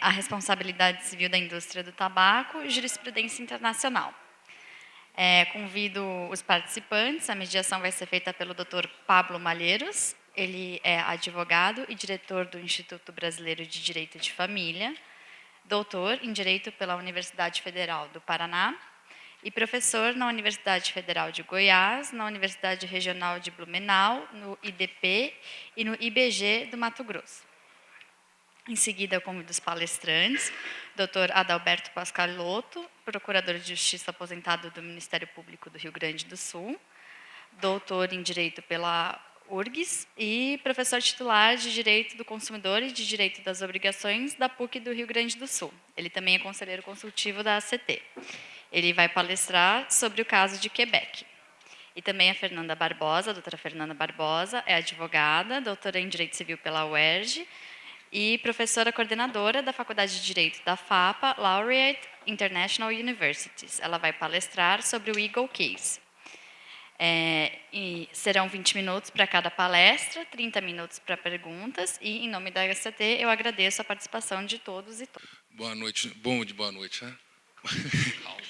a responsabilidade civil da indústria do tabaco e jurisprudência internacional. Convido os participantes. A mediação vai ser feita pelo Dr. Pablo Malheiros. Ele é advogado e diretor do Instituto Brasileiro de Direito de Família, doutor em Direito pela Universidade Federal do Paraná e professor na Universidade Federal de Goiás, na Universidade Regional de Blumenau, no IDP e no IBG do Mato Grosso. Em seguida, eu convido os palestrantes, Dr. Adalberto Pascalotto, procurador de Justiça aposentado do Ministério Público do Rio Grande do Sul, doutor em Direito pela URGS e professor titular de Direito do Consumidor e de Direito das Obrigações da PUC do Rio Grande do Sul. Ele também é conselheiro consultivo da ACT. Ele vai palestrar sobre o caso de Quebec. E também a Fernanda Barbosa, a doutora Fernanda Barbosa, é advogada, doutora em Direito Civil pela UERJ e professora coordenadora da Faculdade de Direito da FAPA, Laureate International Universities. Ela vai palestrar sobre o Eagle Case. E serão 20 minutos para cada palestra, 30 minutos para perguntas, e, em nome da HCT, eu agradeço a participação de todos e todas. Boa noite. Boa noite, né? Calma.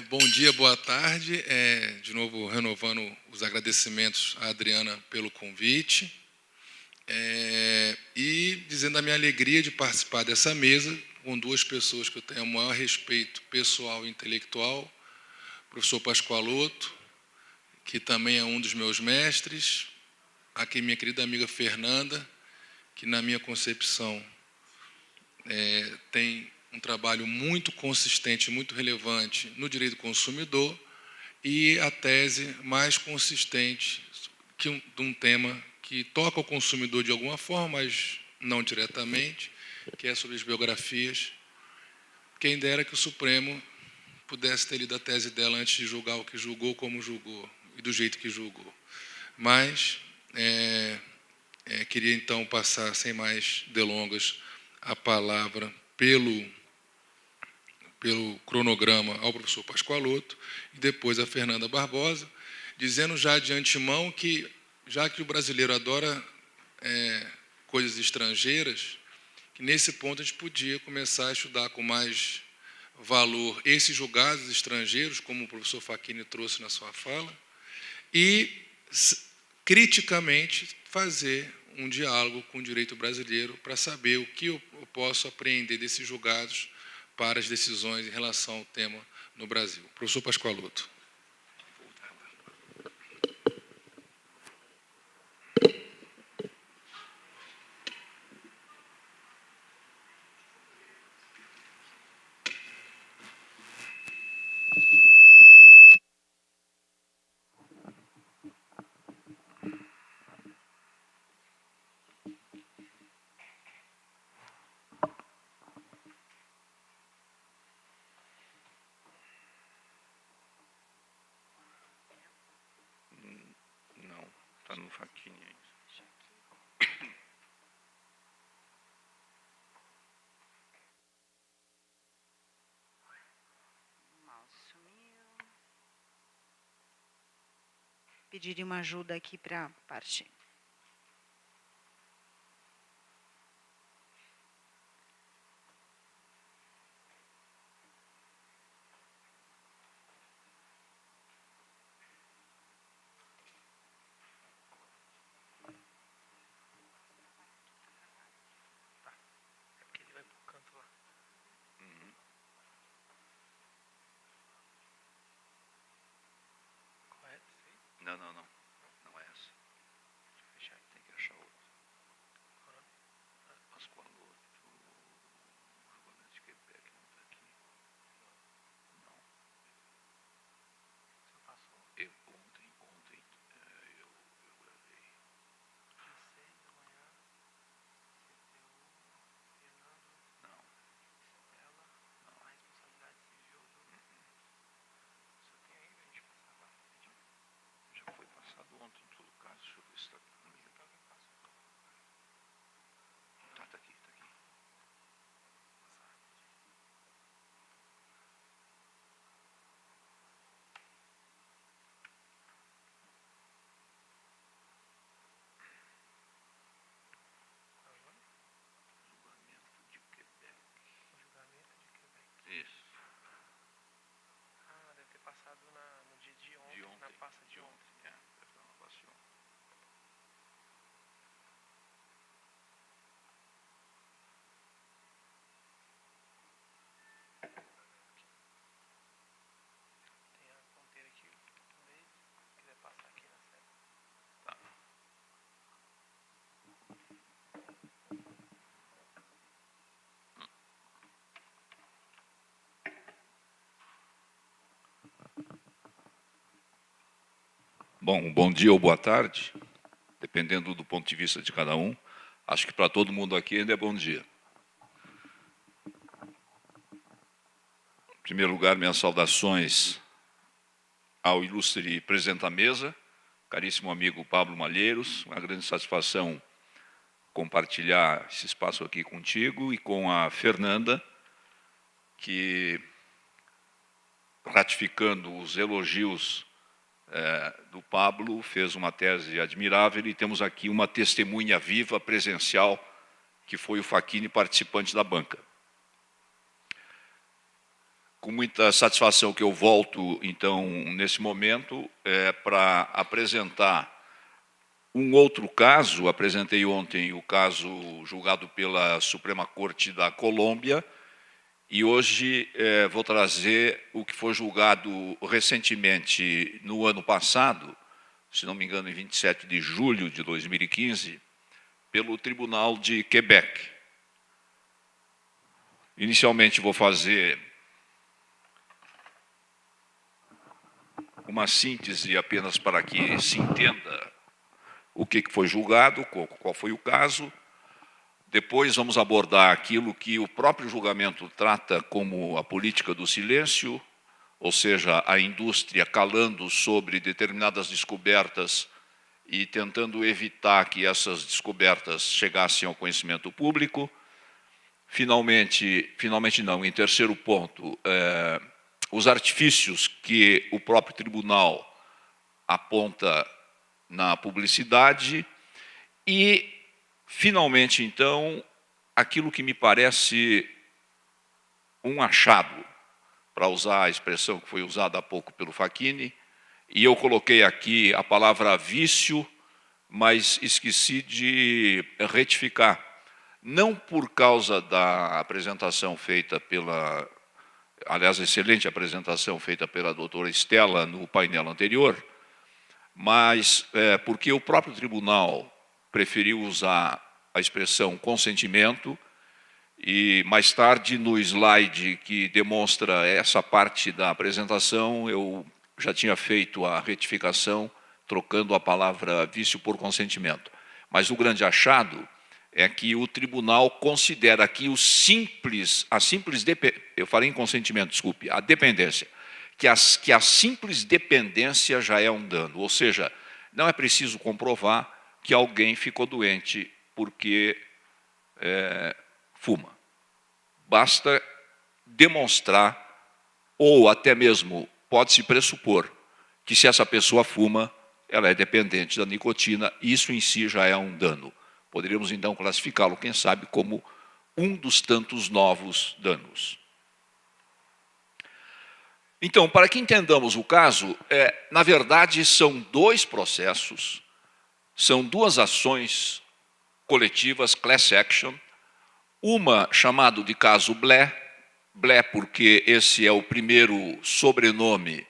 Bom dia, boa tarde. De novo, renovando os agradecimentos à Adriana pelo convite. E dizendo a minha alegria de participar dessa mesa com duas pessoas que eu tenho o maior respeito pessoal e intelectual, o professor Pascalotto, que também é um dos meus mestres, aqui minha querida amiga Fernanda, que na minha concepção tem um trabalho muito consistente, muito relevante no direito do consumidor, e a tese mais consistente de um tema que toca o consumidor de alguma forma, mas não diretamente, que é sobre as biografias. Quem dera que o Supremo pudesse ter lido a tese dela antes de julgar o que julgou, como julgou, e do jeito que julgou. Mas queria, então, passar, sem mais delongas, a palavra pelo cronograma ao professor Pascalotto e depois a Fernanda Barbosa, dizendo já de antemão que, já que o brasileiro adora coisas estrangeiras, que nesse ponto a gente podia começar a estudar com mais valor esses julgados estrangeiros, como o professor Facchini trouxe na sua fala, e criticamente fazer um diálogo com o direito brasileiro para saber o que eu posso apreender desses julgados para as decisões em relação ao tema no Brasil. Professor Pascalotto. Está no Facchini aí. Pediria uma ajuda aqui para a parte. Não. Não é essa. Bom dia ou boa tarde, dependendo do ponto de vista de cada um. Acho que para todo mundo aqui ainda é bom dia. Em primeiro lugar, minhas saudações ao ilustre presidente da mesa, caríssimo amigo Pablo Malheiros. Uma grande satisfação compartilhar esse espaço aqui contigo e com a Fernanda, que, ratificando os elogios do Pablo, fez uma tese admirável, e temos aqui uma testemunha viva, presencial, que foi o Facchini, participante da banca. Com muita satisfação que eu volto, então, nesse momento, para apresentar um outro caso. Apresentei ontem o caso julgado pela Suprema Corte da Colômbia, e hoje vou trazer o que foi julgado recentemente no ano passado, se não me engano, em 27 de julho de 2015, pelo Tribunal de Quebec. Inicialmente vou fazer uma síntese apenas para que se entenda o que foi julgado, qual foi o caso. Depois vamos abordar aquilo que o próprio julgamento trata como a política do silêncio, ou seja, a indústria calando sobre determinadas descobertas e tentando evitar que essas descobertas chegassem ao conhecimento público. Finalmente não, em terceiro ponto, os artifícios que o próprio tribunal aponta na publicidade e, finalmente, então, aquilo que me parece um achado, para usar a expressão que foi usada há pouco pelo Facchini, e eu coloquei aqui a palavra vício, mas esqueci de retificar. Não por causa da apresentação feita pela, aliás, excelente apresentação feita pela doutora Estela no painel anterior, mas porque o próprio tribunal preferiu usar a expressão consentimento, e mais tarde, no slide que demonstra essa parte da apresentação, eu já tinha feito a retificação, trocando a palavra vício por consentimento. Mas o grande achado é que o tribunal considera que eu falei em consentimento, desculpe, a dependência, que a simples dependência já é um dano, ou seja, não é preciso comprovar que alguém ficou doente porque fuma. Basta demonstrar, ou até mesmo pode-se pressupor, que se essa pessoa fuma, ela é dependente da nicotina, e isso em si já é um dano. Poderíamos então classificá-lo, quem sabe, como um dos tantos novos danos. Então, para que entendamos o caso, na verdade, são dois processos, são duas ações coletivas, class action, uma chamada de caso Blé, porque esse é o primeiro sobrenome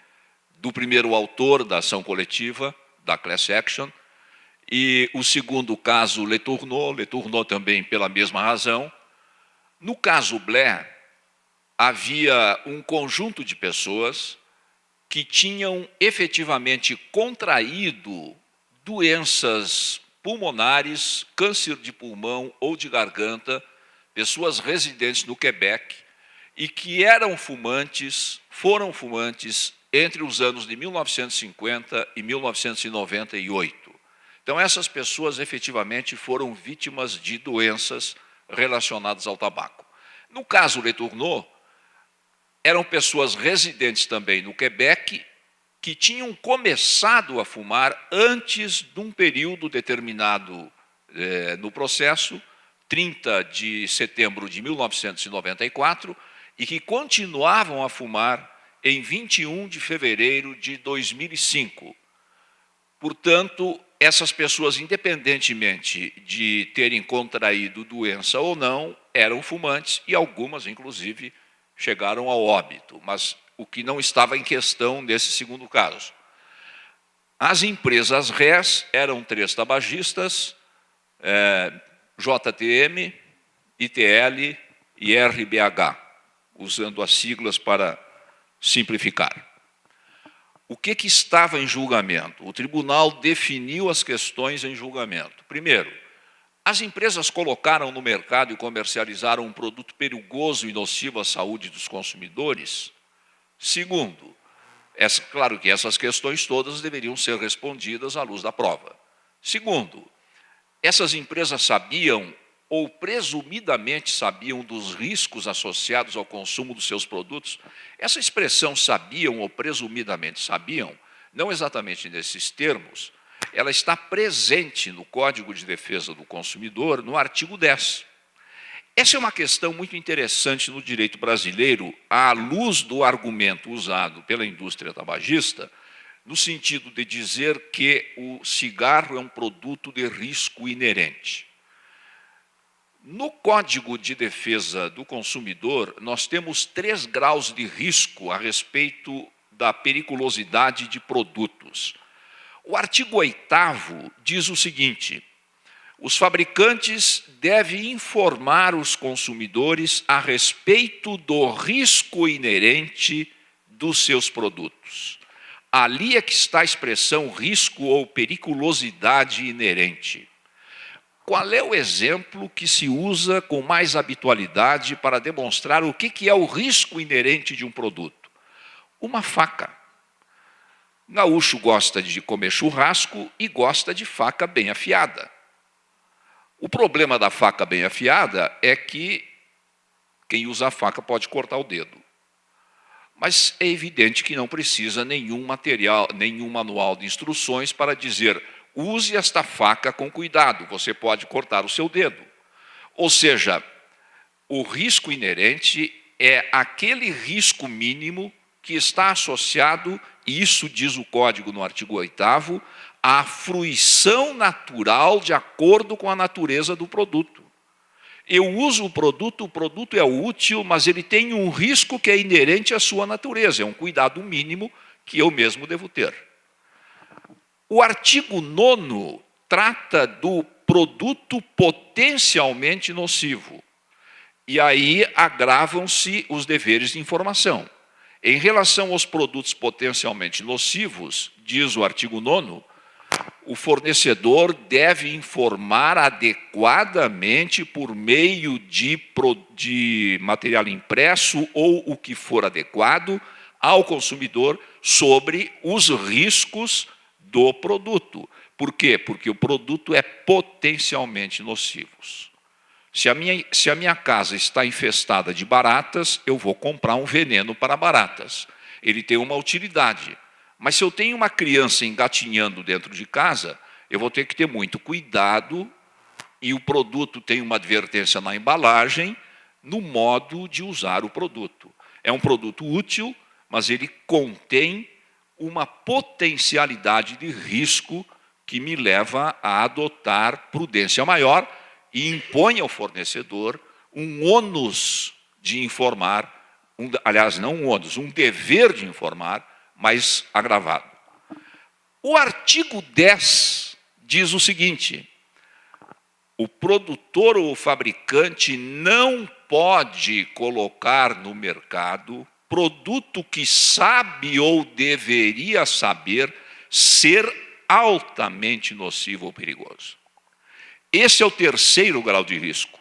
do primeiro autor da ação coletiva, da class action, e o segundo caso Letourneau também pela mesma razão. No caso Blé, havia um conjunto de pessoas que tinham efetivamente contraído doenças pulmonares, câncer de pulmão ou de garganta, pessoas residentes no Quebec, e que foram fumantes entre os anos de 1950 e 1998. Então, essas pessoas efetivamente foram vítimas de doenças relacionadas ao tabaco. No caso Letourneau, eram pessoas residentes também no Quebec, que tinham começado a fumar antes de um período determinado no processo, 30 de setembro de 1994, e que continuavam a fumar em 21 de fevereiro de 2005. Portanto, essas pessoas, independentemente de terem contraído doença ou não, eram fumantes, e algumas, inclusive, chegaram ao óbito, mas o que não estava em questão nesse segundo caso. As empresas rés eram 3 tabagistas, JTM, ITL e RBH, usando as siglas para simplificar. o que estava em julgamento? O tribunal definiu as questões em julgamento. Primeiro, as empresas colocaram no mercado e comercializaram um produto perigoso e nocivo à saúde dos consumidores? Segundo, claro que essas questões todas deveriam ser respondidas à luz da prova. Segundo, essas empresas sabiam ou presumidamente sabiam dos riscos associados ao consumo dos seus produtos? Essa expressão sabiam ou presumidamente sabiam, não exatamente nesses termos, ela está presente no Código de Defesa do Consumidor, no artigo 10. Essa é uma questão muito interessante no direito brasileiro, à luz do argumento usado pela indústria tabagista, no sentido de dizer que o cigarro é um produto de risco inerente. No Código de Defesa do Consumidor, nós temos 3 graus de risco a respeito da periculosidade de produtos. O artigo 8º diz o seguinte: os fabricantes devem informar os consumidores a respeito do risco inerente dos seus produtos. Ali é que está a expressão risco ou periculosidade inerente. Qual é o exemplo que se usa com mais habitualidade para demonstrar o que é o risco inerente de um produto? Uma faca. Gaúcho gosta de comer churrasco e gosta de faca bem afiada. O problema da faca bem afiada é que quem usa a faca pode cortar o dedo. Mas é evidente que não precisa nenhum material, nenhum manual de instruções para dizer: use esta faca com cuidado, você pode cortar o seu dedo. Ou seja, o risco inerente é aquele risco mínimo que está associado, e isso diz o Código no artigo 8º, à fruição natural de acordo com a natureza do produto. Eu uso o produto é útil, mas ele tem um risco que é inerente à sua natureza, é um cuidado mínimo que eu mesmo devo ter. O artigo 9º trata do produto potencialmente nocivo. E aí agravam-se os deveres de informação. Em relação aos produtos potencialmente nocivos, diz o artigo 9º, o fornecedor deve informar adequadamente por meio de material impresso ou o que for adequado ao consumidor sobre os riscos do produto. Por quê? Porque o produto é potencialmente nocivo. Se a minha casa está infestada de baratas, eu vou comprar um veneno para baratas. Ele tem uma utilidade. Mas se eu tenho uma criança engatinhando dentro de casa, eu vou ter que ter muito cuidado, e o produto tem uma advertência na embalagem, no modo de usar o produto. É um produto útil, mas ele contém uma potencialidade de risco que me leva a adotar prudência maior e impõe ao fornecedor um ônus de informar, aliás, não um ônus, um dever de informar, mais agravado. O artigo 10 diz o seguinte: o produtor ou o fabricante não pode colocar no mercado produto que sabe ou deveria saber ser altamente nocivo ou perigoso. Esse é o 3º grau de risco.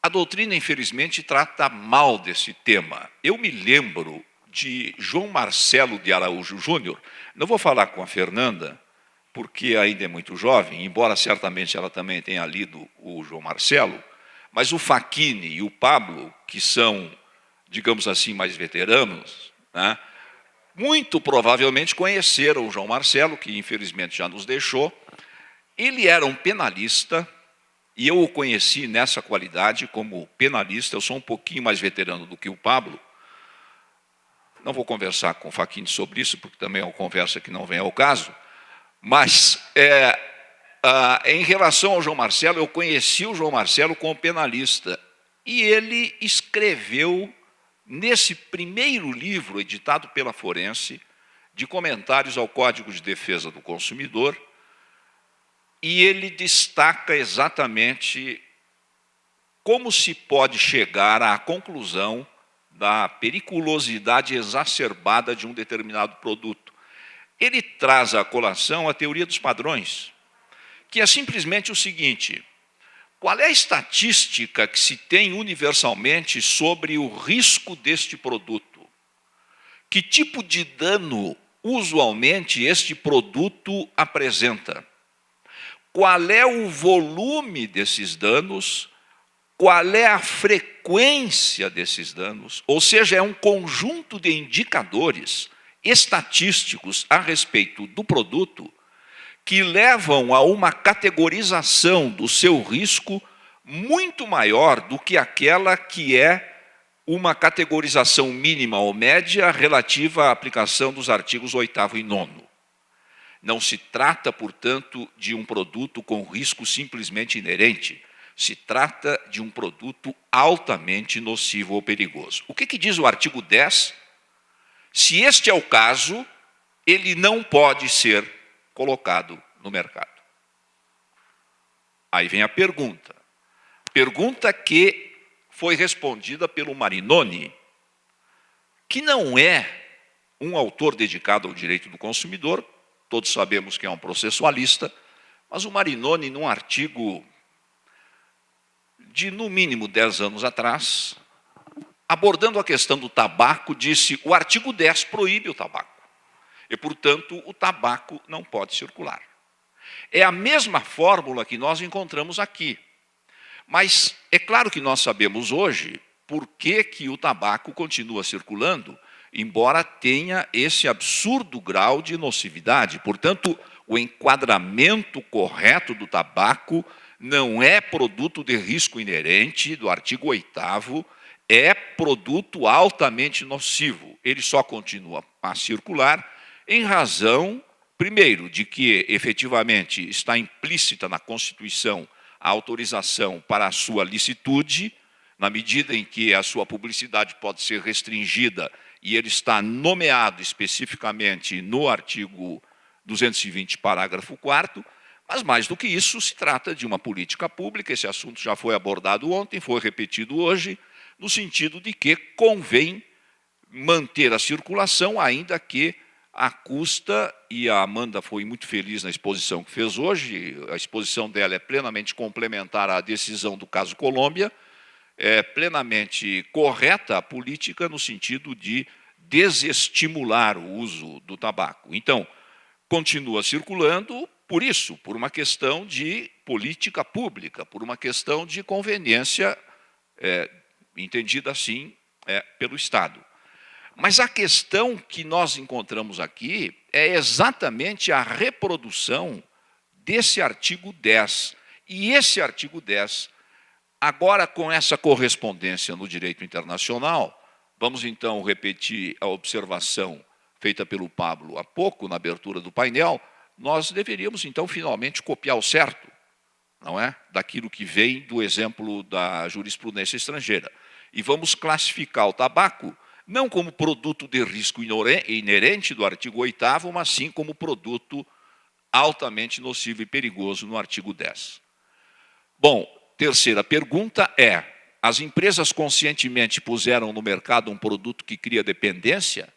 A doutrina, infelizmente, trata mal desse tema. Eu me lembro de João Marcelo de Araújo Júnior. Não vou falar com a Fernanda, porque ainda é muito jovem, embora certamente ela também tenha lido o João Marcelo, mas o Facchini e o Pablo, que são, digamos assim, mais veteranos, né, muito provavelmente conheceram o João Marcelo, que infelizmente já nos deixou. Ele era um penalista, e eu o conheci nessa qualidade como penalista. Eu sou um pouquinho mais veterano do que o Pablo. Não vou conversar com o Facchini sobre isso, porque também é uma conversa que não vem ao caso. Mas, em relação ao João Marcelo, eu conheci o João Marcelo como penalista. E ele escreveu, nesse primeiro livro, editado pela Forense, de comentários ao Código de Defesa do Consumidor, e ele destaca exatamente como se pode chegar à conclusão da periculosidade exacerbada de um determinado produto. Ele traz à colação a teoria dos padrões, que é simplesmente o seguinte: qual é a estatística que se tem universalmente sobre o risco deste produto? Que tipo de dano, usualmente, este produto apresenta? Qual é o volume desses danos? Qual é a frequência desses danos? Ou seja, é um conjunto de indicadores estatísticos a respeito do produto que levam a uma categorização do seu risco muito maior do que aquela que é uma categorização mínima ou média relativa à aplicação dos artigos 8º e 9º. Não se trata, portanto, de um produto com risco simplesmente inerente. Se trata de um produto altamente nocivo ou perigoso. O que diz o artigo 10? Se este é o caso, ele não pode ser colocado no mercado. Aí vem a pergunta. Pergunta que foi respondida pelo Marinoni, que não é um autor dedicado ao direito do consumidor, todos sabemos que é um processualista, mas o Marinoni, num artigo de, no mínimo, 10 anos atrás, abordando a questão do tabaco, disse: o artigo 10 proíbe o tabaco. E, portanto, o tabaco não pode circular. É a mesma fórmula que nós encontramos aqui. Mas é claro que nós sabemos hoje por que o tabaco continua circulando, embora tenha esse absurdo grau de nocividade. Portanto, o enquadramento correto do tabaco não é produto de risco inerente do artigo 8º, é produto altamente nocivo. Ele só continua a circular em razão, primeiro, de que efetivamente está implícita na Constituição a autorização para a sua licitude, na medida em que a sua publicidade pode ser restringida, e ele está nomeado especificamente no artigo 220, parágrafo 4º, mas mais do que isso, se trata de uma política pública. Esse assunto já foi abordado ontem, foi repetido hoje, no sentido de que convém manter a circulação, ainda que à custa, e a Amanda foi muito feliz na exposição que fez hoje, a exposição dela é plenamente complementar à decisão do caso Colômbia, é plenamente correta a política no sentido de desestimular o uso do tabaco. Então, continua circulando por isso, por uma questão de política pública, por uma questão de conveniência, entendida assim pelo Estado. Mas a questão que nós encontramos aqui é exatamente a reprodução desse artigo 10. E esse artigo 10, agora com essa correspondência no direito internacional, vamos então repetir a observação feita pelo Pablo há pouco, na abertura do painel, nós deveríamos então finalmente copiar o certo, não é? Daquilo que vem do exemplo da jurisprudência estrangeira. E vamos classificar o tabaco não como produto de risco inerente do artigo 8º, mas sim como produto altamente nocivo e perigoso no artigo 10. Bom, terceira pergunta é: as empresas conscientemente puseram no mercado um produto que cria dependência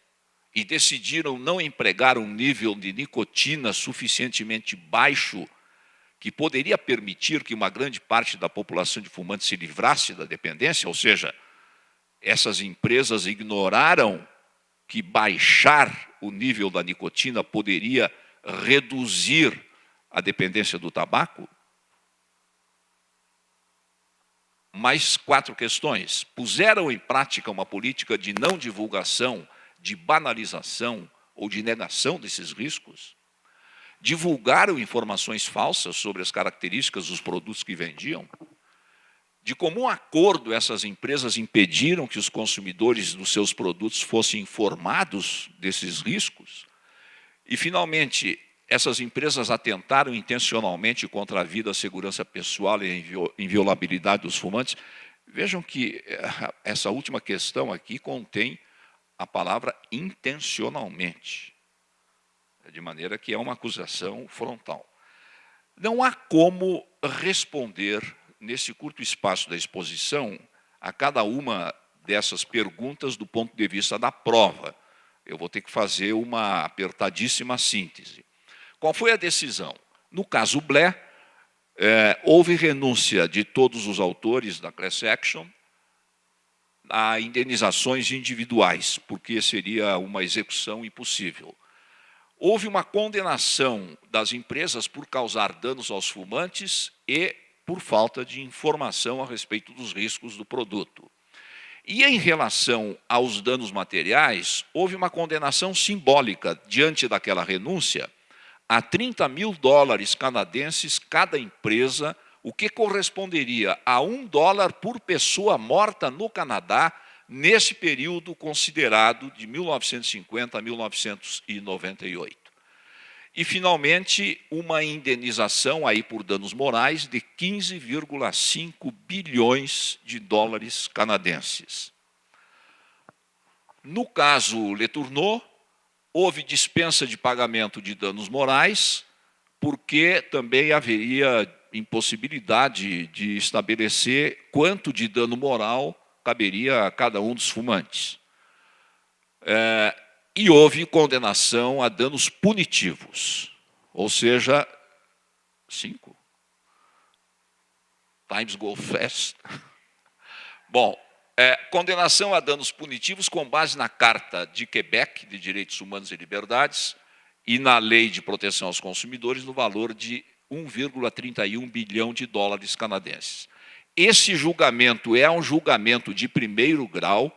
e decidiram não empregar um nível de nicotina suficientemente baixo que poderia permitir que uma grande parte da população de fumantes se livrasse da dependência? Ou seja, essas empresas ignoraram que baixar o nível da nicotina poderia reduzir a dependência do tabaco? Mais 4 questões. Puseram em prática uma política de não divulgação, de banalização ou de negação desses riscos? Divulgaram informações falsas sobre as características dos produtos que vendiam? De comum acordo, essas empresas impediram que os consumidores dos seus produtos fossem informados desses riscos? E, finalmente, essas empresas atentaram intencionalmente contra a vida, a segurança pessoal e a inviolabilidade dos fumantes? Vejam que essa última questão aqui contém a palavra intencionalmente, de maneira que é uma acusação frontal. Não há como responder, nesse curto espaço da exposição, a cada uma dessas perguntas do ponto de vista da prova. Eu vou ter que fazer uma apertadíssima síntese. Qual foi a decisão? No caso Blé, houve renúncia de todos os autores da class action a indenizações individuais, porque seria uma execução impossível. Houve uma condenação das empresas por causar danos aos fumantes e por falta de informação a respeito dos riscos do produto. E em relação aos danos materiais, houve uma condenação simbólica diante daquela renúncia a 30 mil dólares canadenses cada empresa, o que corresponderia a $1 por pessoa morta no Canadá nesse período considerado de 1950 a 1998. E, finalmente, uma indenização aí por danos morais de 15,5 bilhões de dólares canadenses. No caso Letourneau, houve dispensa de pagamento de danos morais, porque também haveria impossibilidade de estabelecer quanto de dano moral caberia a cada um dos fumantes. E houve condenação a danos punitivos, ou seja, 5. Times go fast. Bom, condenação a danos punitivos com base na Carta de Quebec de Direitos Humanos e Liberdades e na Lei de Proteção aos Consumidores no valor de 1,31 bilhão de dólares canadenses. Esse julgamento é um julgamento de primeiro grau.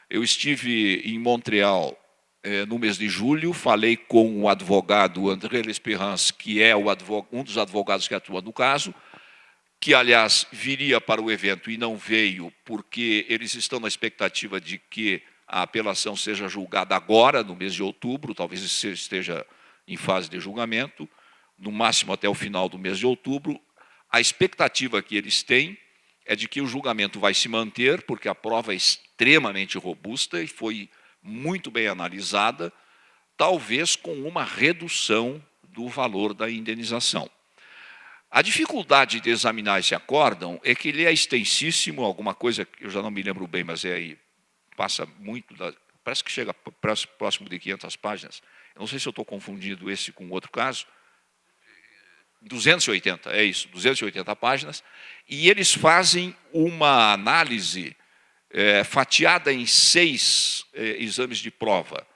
Eu estive em Montreal no mês de julho, falei com o advogado André L'Espérance, que é um dos advogados que atua no caso, que, aliás, viria para o evento e não veio, porque eles estão na expectativa de que a apelação seja julgada agora, no mês de outubro, talvez esteja em fase de julgamento, no máximo até o final do mês de outubro. A expectativa que eles têm é de que o julgamento vai se manter, porque a prova é extremamente robusta e foi muito bem analisada, talvez com uma redução do valor da indenização. A dificuldade de examinar esse acórdão é que ele é extensíssimo, alguma coisa que eu já não me lembro bem, mas aí passa muito, parece que chega próximo de 500 páginas. Eu não sei se eu estou confundindo esse com outro caso. 280, é isso, 280 páginas. E eles fazem uma análise fatiada em 6 exames de prova.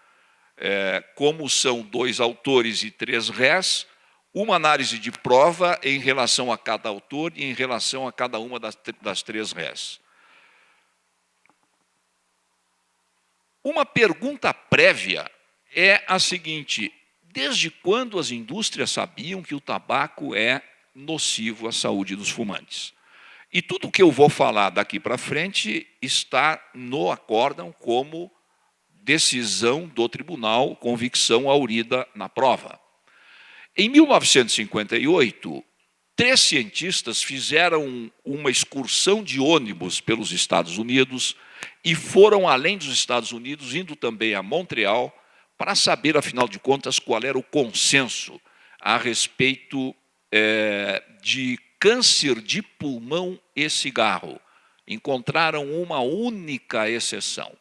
Como são 2 autores e 3 réis, uma análise de prova em relação a cada autor e em relação a cada uma das 3 réis. Uma pergunta prévia é a seguinte: desde quando as indústrias sabiam que o tabaco é nocivo à saúde dos fumantes? E tudo o que eu vou falar daqui para frente está no acórdão como decisão do tribunal, convicção aurida na prova. Em 1958, 3 cientistas fizeram uma excursão de ônibus pelos Estados Unidos e foram além dos Estados Unidos, indo também a Montreal, para saber, afinal de contas, qual era o consenso a respeito de câncer de pulmão e cigarro. Encontraram uma única exceção.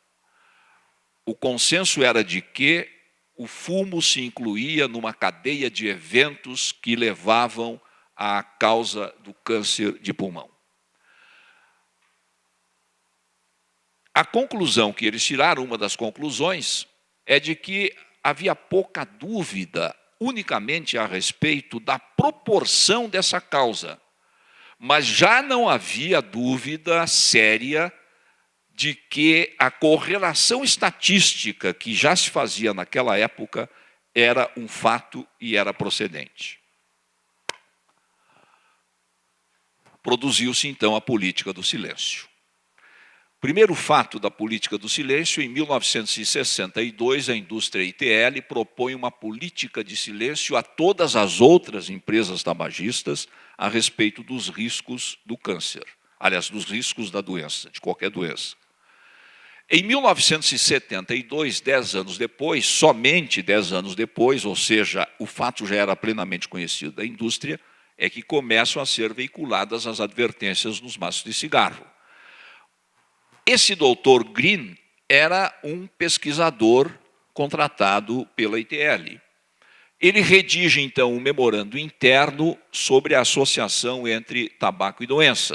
O consenso era de que o fumo se incluía numa cadeia de eventos que levavam à causa do câncer de pulmão. A conclusão que eles tiraram, uma das conclusões, é de que havia pouca dúvida unicamente a respeito da proporção dessa causa, mas já não havia dúvida séria de que a correlação estatística que já se fazia naquela época era um fato e era procedente. Produziu-se, então, a política do silêncio. Primeiro fato da política do silêncio: em 1962, a indústria ITL propõe uma política de silêncio a todas as outras empresas tabagistas a respeito dos riscos do câncer, aliás, dos riscos da doença, de qualquer doença. Em 1972, 10 anos depois, somente 10 anos depois, ou seja, o fato já era plenamente conhecido da indústria, é que começam a ser veiculadas as advertências nos maços de cigarro. Esse doutor Green era um pesquisador contratado pela ITL. Ele redige, então, um memorando interno sobre a associação entre tabaco e doença.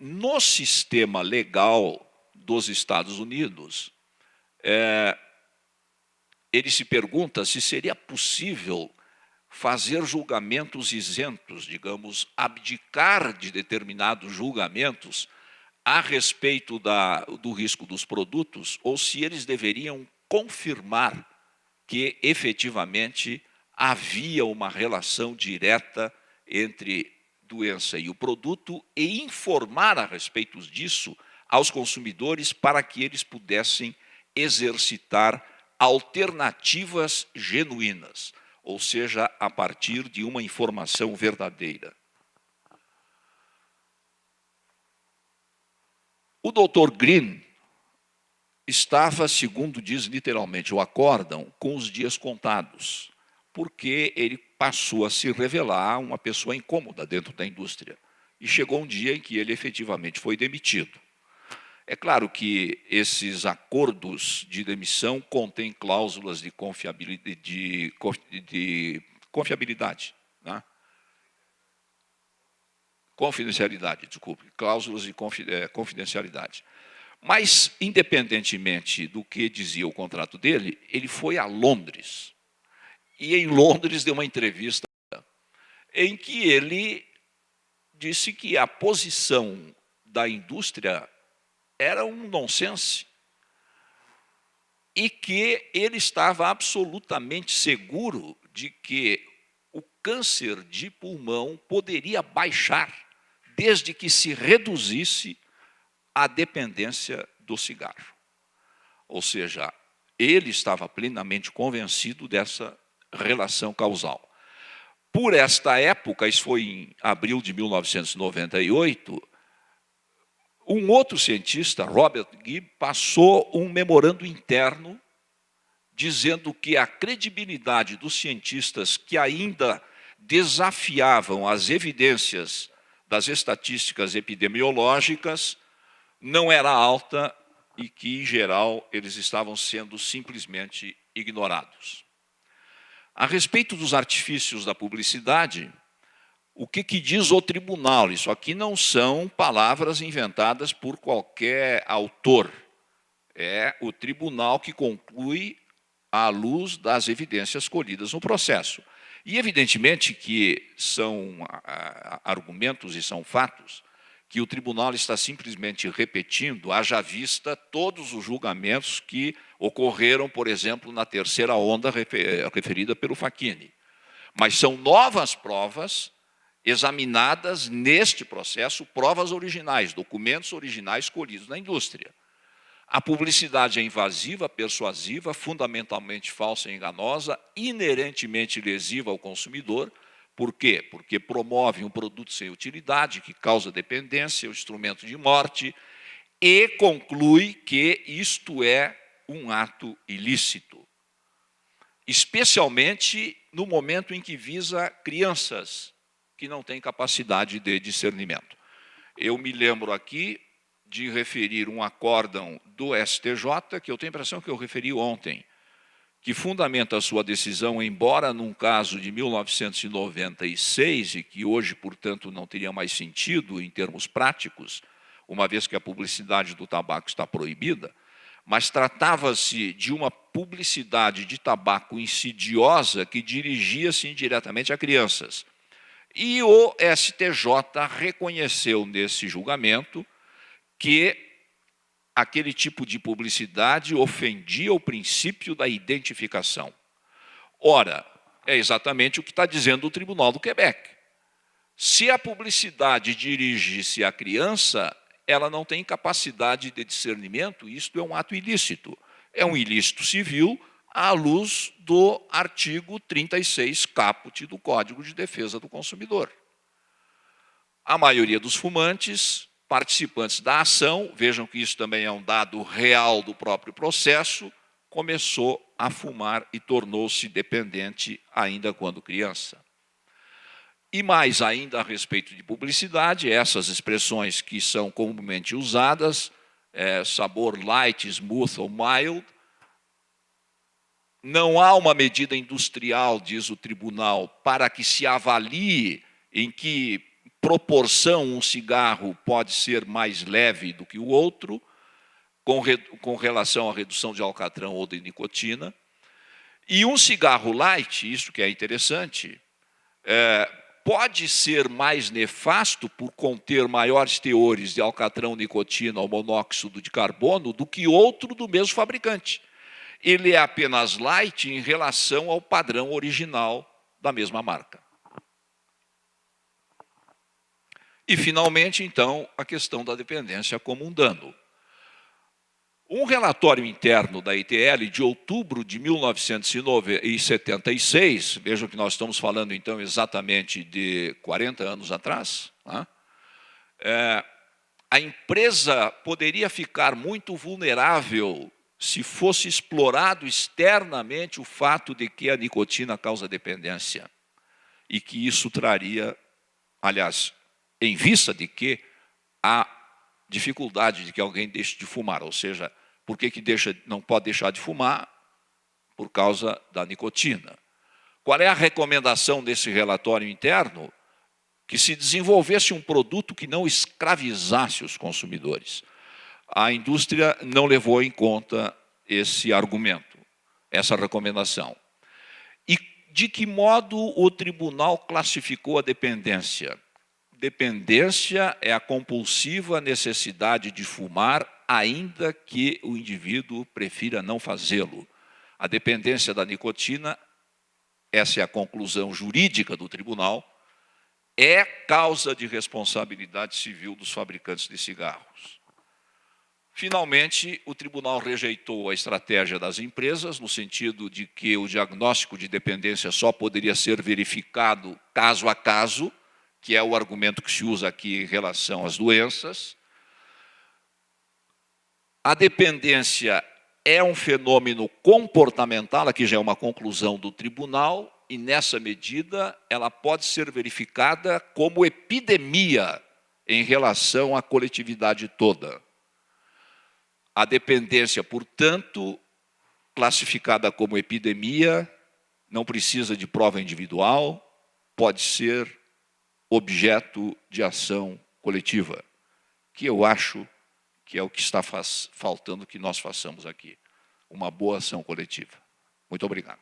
No sistema legal dos Estados Unidos, ele se pergunta se seria possível fazer julgamentos isentos, digamos, abdicar de determinados julgamentos a respeito do risco dos produtos, ou se eles deveriam confirmar que efetivamente havia uma relação direta entre doença e o produto e informar a respeito disso aos consumidores para que eles pudessem exercitar alternativas genuínas, ou seja, a partir de uma informação verdadeira. O Dr. Green estava, segundo diz literalmente o acórdão, com os dias contados, porque ele passou a se revelar uma pessoa incômoda dentro da indústria. E chegou um dia em que ele efetivamente foi demitido. É claro que esses acordos de demissão contêm cláusulas de confiabilidade, né? Confidencialidade, desculpe, cláusulas de confidencialidade. Mas, independentemente do que dizia o contrato dele, ele foi a Londres. E em Londres deu uma entrevista em que ele disse que a posição da indústria era um nonsense e que ele estava absolutamente seguro de que o câncer de pulmão poderia baixar desde que se reduzisse a dependência do cigarro. Ou seja, ele estava plenamente convencido dessa relação causal. Por esta época, isso foi em abril de 1998, um outro cientista, Robert Gibb, passou um memorando interno dizendo que a credibilidade dos cientistas que ainda desafiavam as evidências das estatísticas epidemiológicas não era alta e que, em geral, eles estavam sendo simplesmente ignorados. A respeito dos artifícios da publicidade, o que diz o tribunal? Isso aqui não são palavras inventadas por qualquer autor. É o tribunal que conclui à luz das evidências colhidas no processo. E, evidentemente, que são argumentos e são fatos que o tribunal está simplesmente repetindo, haja vista todos os julgamentos que ocorreram, por exemplo, na terceira onda referida pelo Facchini. Mas são novas provas examinadas neste processo, provas originais, documentos originais colhidos na indústria. A publicidade é invasiva, persuasiva, fundamentalmente falsa e enganosa, inerentemente lesiva ao consumidor. Por quê? Porque promove um produto sem utilidade, que causa dependência, é um instrumento de morte, e conclui que isto é um ato ilícito, especialmente no momento em que visa crianças que não têm capacidade de discernimento. Eu me lembro aqui de referir um acórdão do STJ, que eu tenho a impressão que eu referi ontem, que fundamenta a sua decisão, embora num caso de 1996, e que hoje, portanto, não teria mais sentido em termos práticos, uma vez que a publicidade do tabaco está proibida, mas tratava-se de uma publicidade de tabaco insidiosa que dirigia-se indiretamente a crianças. E o STJ reconheceu nesse julgamento que aquele tipo de publicidade ofendia o princípio da identificação. Ora, é exatamente o que está dizendo o Tribunal do Quebec. Se a publicidade dirige-se à criança, ela não tem capacidade de discernimento, isto é um ato ilícito. É um ilícito civil à luz do artigo 36 caput do Código de Defesa do Consumidor. A maioria dos fumantes, participantes da ação, vejam que isso também é um dado real do próprio processo, começou a fumar e tornou-se dependente ainda quando criança. E mais ainda a respeito de publicidade, essas expressões que são comumente usadas, sabor light, smooth ou mild. Não há uma medida industrial, diz o tribunal, para que se avalie em que proporção um cigarro pode ser mais leve do que o outro, com relação à redução de alcatrão ou de nicotina. E um cigarro light, isso que é interessante, pode ser mais nefasto por conter maiores teores de alcatrão, nicotina ou monóxido de carbono do que outro do mesmo fabricante. Ele é apenas light em relação ao padrão original da mesma marca. E, finalmente, então, a questão da dependência como um dano. Um relatório interno da ITL de outubro de 1976, vejam que nós estamos falando, então, exatamente de 40 anos atrás, né? A empresa poderia ficar muito vulnerável se fosse explorado externamente o fato de que a nicotina causa dependência e que isso traria, aliás, em vista de que há dificuldade de que alguém deixe de fumar, ou seja, por que não pode deixar de fumar? Por causa da nicotina. Qual é a recomendação desse relatório interno? Que se desenvolvesse um produto que não escravizasse os consumidores. A indústria não levou em conta esse argumento, essa recomendação. E de que modo o tribunal classificou a dependência? Dependência é a compulsiva necessidade de fumar, ainda que o indivíduo prefira não fazê-lo. A dependência da nicotina, essa é a conclusão jurídica do tribunal, é causa de responsabilidade civil dos fabricantes de cigarros. Finalmente, o tribunal rejeitou a estratégia das empresas, no sentido de que o diagnóstico de dependência só poderia ser verificado caso a caso, que é o argumento que se usa aqui em relação às doenças. A dependência é um fenômeno comportamental, aqui já é uma conclusão do tribunal, e nessa medida ela pode ser verificada como epidemia em relação à coletividade toda. A dependência, portanto, classificada como epidemia, não precisa de prova individual, pode ser objeto de ação coletiva, que eu acho que é o que está faltando que nós façamos aqui, uma boa ação coletiva. Muito obrigado.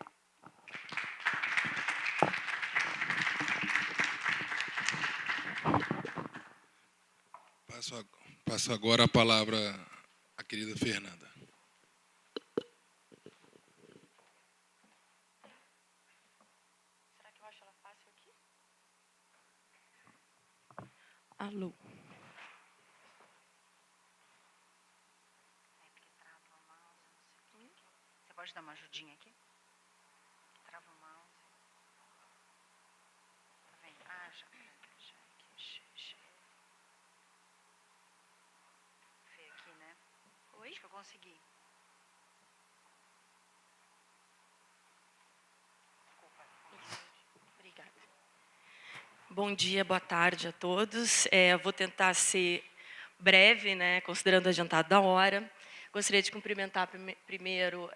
Passo agora a palavra à querida Fernanda. Será que eu acho ela fácil aqui? Alô. Você pode dar uma ajudinha aqui? Trava o mouse. Tá vendo? Ah, já aqui. Fê aqui, né? Oi? Acho que eu consegui. Obrigada. Bom dia, boa tarde a todos. Eu vou tentar ser breve, né, considerando o adiantado da hora. Gostaria de cumprimentar primeiro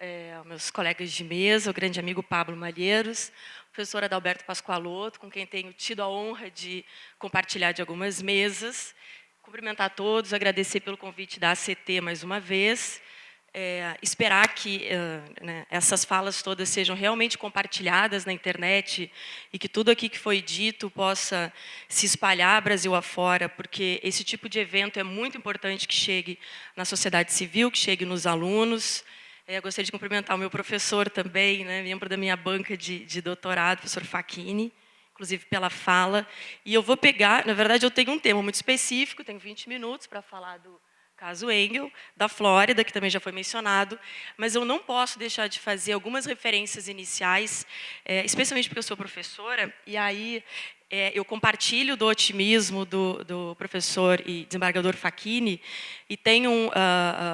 meus colegas de mesa, o grande amigo Pablo Malheiros, o professor Adalberto Pascoaloto, com quem tenho tido a honra de compartilhar de algumas mesas. Cumprimentar a todos, agradecer pelo convite da ACT mais uma vez. Esperar que né, essas falas todas sejam realmente compartilhadas na internet e que tudo aqui que foi dito possa se espalhar Brasil afora, porque esse tipo de evento é muito importante que chegue na sociedade civil, que chegue nos alunos. Gostaria de cumprimentar o meu professor também, né, membro da minha banca de doutorado, professor Facchini, inclusive pela fala. E eu vou pegar, na verdade, eu tenho um tema muito específico, tenho 20 minutos para falar do caso Engel, da Flórida, que também já foi mencionado, mas eu não posso deixar de fazer algumas referências iniciais, especialmente porque eu sou professora, e aí eu compartilho do otimismo do professor e desembargador Facchini, e tem um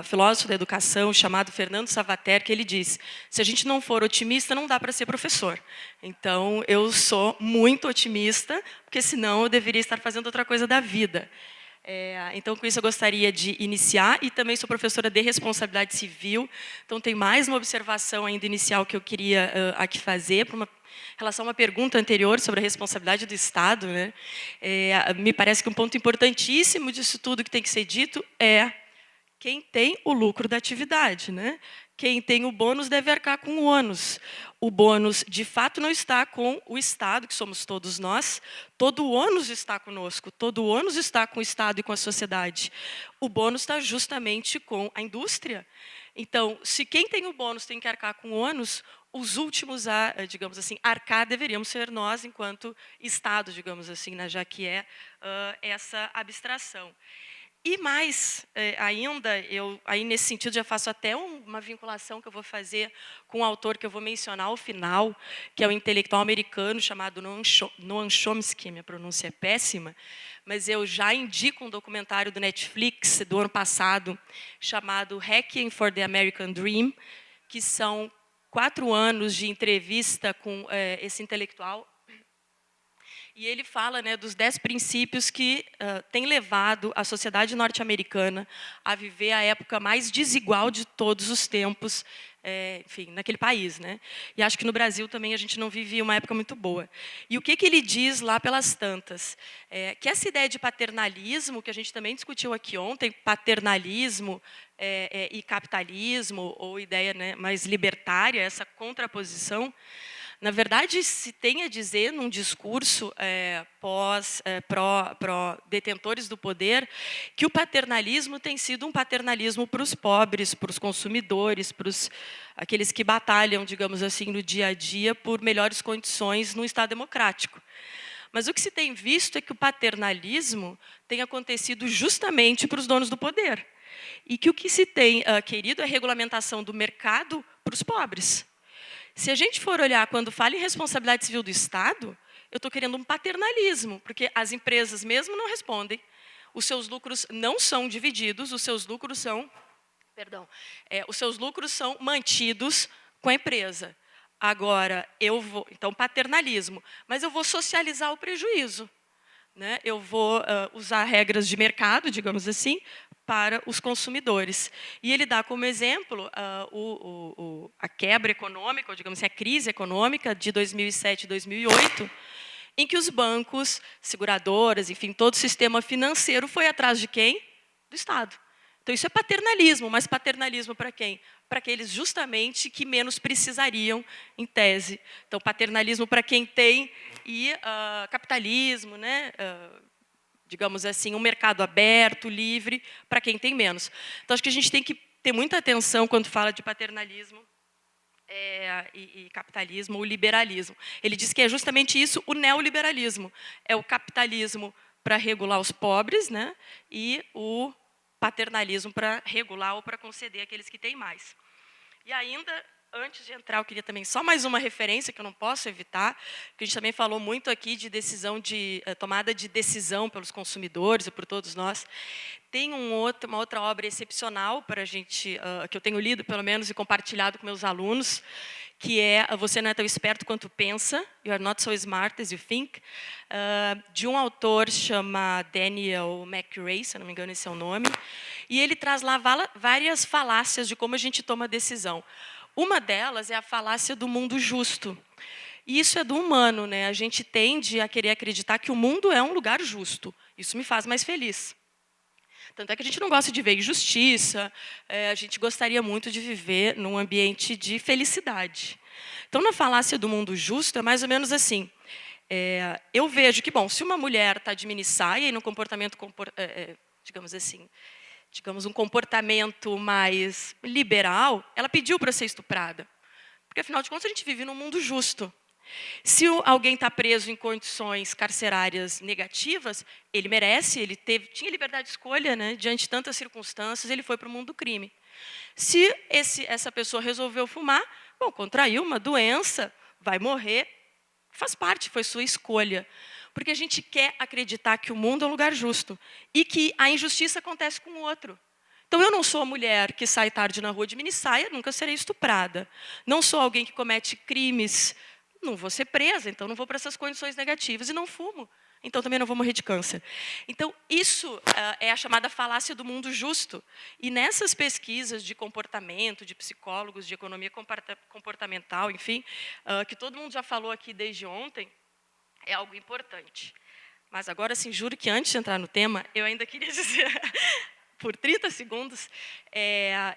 filósofo da educação chamado Fernando Savater, que ele diz, se a gente não for otimista, não dá para ser professor. Então, eu sou muito otimista, porque senão eu deveria estar fazendo outra coisa da vida. Então, com isso, eu gostaria de iniciar, e também sou professora de responsabilidade civil, então tem mais uma observação ainda inicial que eu queria aqui fazer, em relação a uma pergunta anterior sobre a responsabilidade do Estado, né? Me parece que um ponto importantíssimo disso tudo que tem que ser dito é quem tem o lucro da atividade, né? Quem tem o bônus deve arcar com o ônus. O bônus, de fato, não está com o Estado, que somos todos nós. Todo o ônus está conosco, todo o ônus está com o Estado e com a sociedade. O bônus está justamente com a indústria. Então, se quem tem o bônus tem que arcar com o ônus, os últimos a, digamos assim, arcar deveríamos ser nós, enquanto Estado, digamos assim, né? Já que é essa abstração. E mais ainda, aí nesse sentido já faço até uma vinculação que eu vou fazer com um autor que eu vou mencionar ao final, que é um intelectual americano chamado Noam Chomsky, minha pronúncia é péssima, mas eu já indico um documentário do Netflix do ano passado, chamado Hacking for the American Dream, que são 4 anos de entrevista com esse intelectual. E ele fala, né, dos 10 princípios que têm levado a sociedade norte-americana a viver a época mais desigual de todos os tempos, enfim, naquele país, né? E acho que no Brasil também a gente não vive uma época muito boa. E o que ele diz lá pelas tantas? Que essa ideia de paternalismo, que a gente também discutiu aqui ontem, paternalismo e capitalismo, ou ideia, né, mais libertária, essa contraposição, na verdade, se tem a dizer num discurso pró-detentores do poder, que o paternalismo tem sido um paternalismo para os pobres, para os consumidores, para aqueles que batalham, digamos assim, no dia a dia por melhores condições no Estado democrático. Mas o que se tem visto é que o paternalismo tem acontecido justamente para os donos do poder. E que o que se tem querido é a regulamentação do mercado para os pobres. Se a gente for olhar quando fala em responsabilidade civil do Estado, eu estou querendo um paternalismo, porque as empresas mesmo não respondem, os seus lucros não são divididos, os seus lucros são mantidos com a empresa. Agora, então, paternalismo, mas eu vou socializar o prejuízo, né? Eu vou usar regras de mercado, digamos assim, para os consumidores. E ele dá como exemplo a quebra econômica, ou digamos assim, a crise econômica de 2007 e 2008, em que os bancos, seguradoras, enfim, todo o sistema financeiro foi atrás de quem? Do Estado. Então, isso é paternalismo, mas paternalismo para quem? Para aqueles justamente que menos precisariam, em tese. Então, paternalismo para quem tem e capitalismo, né? Digamos assim, um mercado aberto, livre, para quem tem menos. Então, acho que a gente tem que ter muita atenção quando fala de paternalismo e capitalismo ou liberalismo. Ele diz que é justamente isso, o neoliberalismo. É o capitalismo para regular os pobres, né? E o paternalismo para regular ou para conceder àqueles que têm mais. E ainda, antes de entrar, eu queria também só mais uma referência que eu não posso evitar, que a gente também falou muito aqui de tomada de decisão pelos consumidores e por todos nós. Tem uma outra obra excepcional para a gente, que eu tenho lido, pelo menos, e compartilhado com meus alunos, que é Você Não É Tão Esperto Quanto Pensa, You Are Not So Smart As You Think, de um autor chamado Daniel McRae, se não me engano esse é o nome, e ele traz lá várias falácias de como a gente toma decisão. Uma delas é a falácia do mundo justo. E isso é do humano, né? A gente tende a querer acreditar que o mundo é um lugar justo. Isso me faz mais feliz. Tanto é que a gente não gosta de ver injustiça, a gente gostaria muito de viver num ambiente de felicidade. Então, na falácia do mundo justo, é mais ou menos assim. Eu vejo que, bom, se uma mulher está de minissaia e num comportamento, digamos assim, um comportamento mais liberal, ela pediu para ser estuprada. Porque, afinal de contas, a gente vive num mundo justo. Se alguém está preso em condições carcerárias negativas, ele merece, ele tinha liberdade de escolha, né? Diante de tantas circunstâncias, ele foi para o mundo do crime. Se essa pessoa resolveu fumar, bom, contraiu uma doença, vai morrer, faz parte, foi sua escolha. Porque a gente quer acreditar que o mundo é um lugar justo e que a injustiça acontece com o outro. Então, eu não sou a mulher que sai tarde na rua de minissaia, nunca serei estuprada. Não sou alguém que comete crimes, não vou ser presa, então não vou para essas condições negativas e não fumo. então também não vou morrer de câncer. Então, isso é a chamada falácia do mundo justo. E nessas pesquisas de comportamento, de psicólogos, de economia comportamental, enfim, que todo mundo já falou aqui desde ontem, é algo importante. Mas agora, sim, juro que antes de entrar no tema, eu ainda queria dizer, por 30 segundos,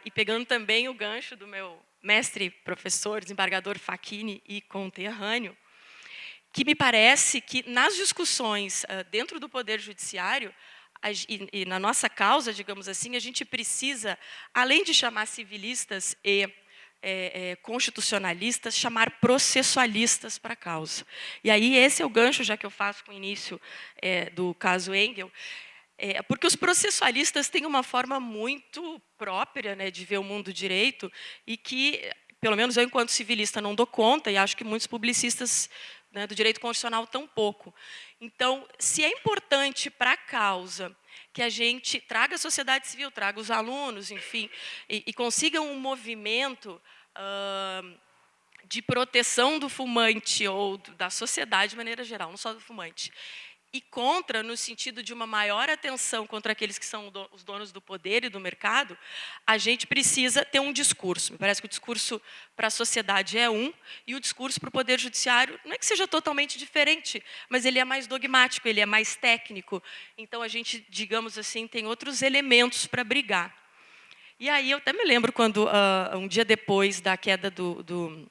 e pegando também o gancho do meu mestre, professor, desembargador Facchini e conterrâneo, que me parece que nas discussões dentro do Poder Judiciário, e na nossa causa, digamos assim, a gente precisa, além de chamar civilistas e constitucionalistas, chamar processualistas para a causa. E aí esse é o gancho, já que eu faço com o início do caso Engel, porque os processualistas têm uma forma muito própria, né, de ver o mundo do direito e que, pelo menos eu, enquanto civilista, não dou conta, e acho que muitos publicistas, né, do direito constitucional tampouco. Então, se é importante para a causa que a gente traga a sociedade civil, traga os alunos, enfim, e consiga um movimento de proteção do fumante ou da sociedade de maneira geral, não só do fumante, e contra, no sentido de uma maior atenção contra aqueles que são os donos do poder e do mercado, a gente precisa ter um discurso. Me parece que o discurso para a sociedade é um, e o discurso para o Poder Judiciário não é que seja totalmente diferente, mas ele é mais dogmático, ele é mais técnico. Então, a gente, digamos assim, tem outros elementos para brigar. E aí, eu até me lembro quando, um dia depois da queda do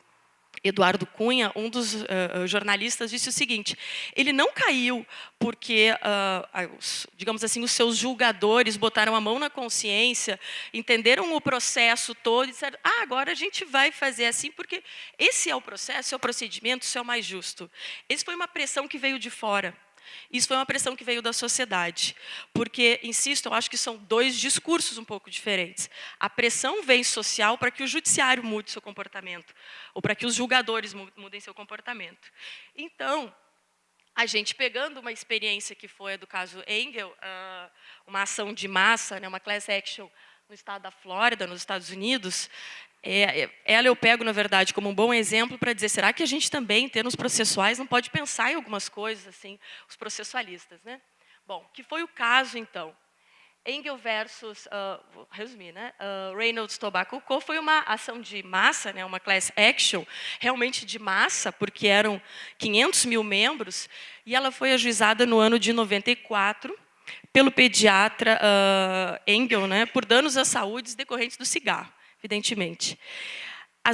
Eduardo Cunha, um dos jornalistas, disse o seguinte: ele não caiu porque, digamos assim, os seus julgadores botaram a mão na consciência, entenderam o processo todo e disseram, agora a gente vai fazer assim, porque esse é o processo, é o procedimento, isso é o mais justo. Essa foi uma pressão que veio de fora. Isso foi uma pressão que veio da sociedade, porque, insisto, eu acho que são dois discursos um pouco diferentes. A pressão vem social para que o judiciário mude seu comportamento, ou para que os julgadores mudem seu comportamento. Então, a gente pegando uma experiência que foi a do caso Engel, uma ação de massa, né, uma class action no estado da Flórida, nos Estados Unidos, ela eu pego, na verdade, como um bom exemplo para dizer, será que a gente também, em termos processuais, não pode pensar em algumas coisas, assim, os processualistas, né? Bom, que foi o caso, então. Engel versus, vou resumir, né? Reynolds Tobacco Co. foi uma ação de massa, né, uma class action, realmente de massa, porque eram 500 mil membros, e ela foi ajuizada no ano de 94, pelo pediatra Engel, né, por danos à saúde decorrentes do cigarro, evidentemente. A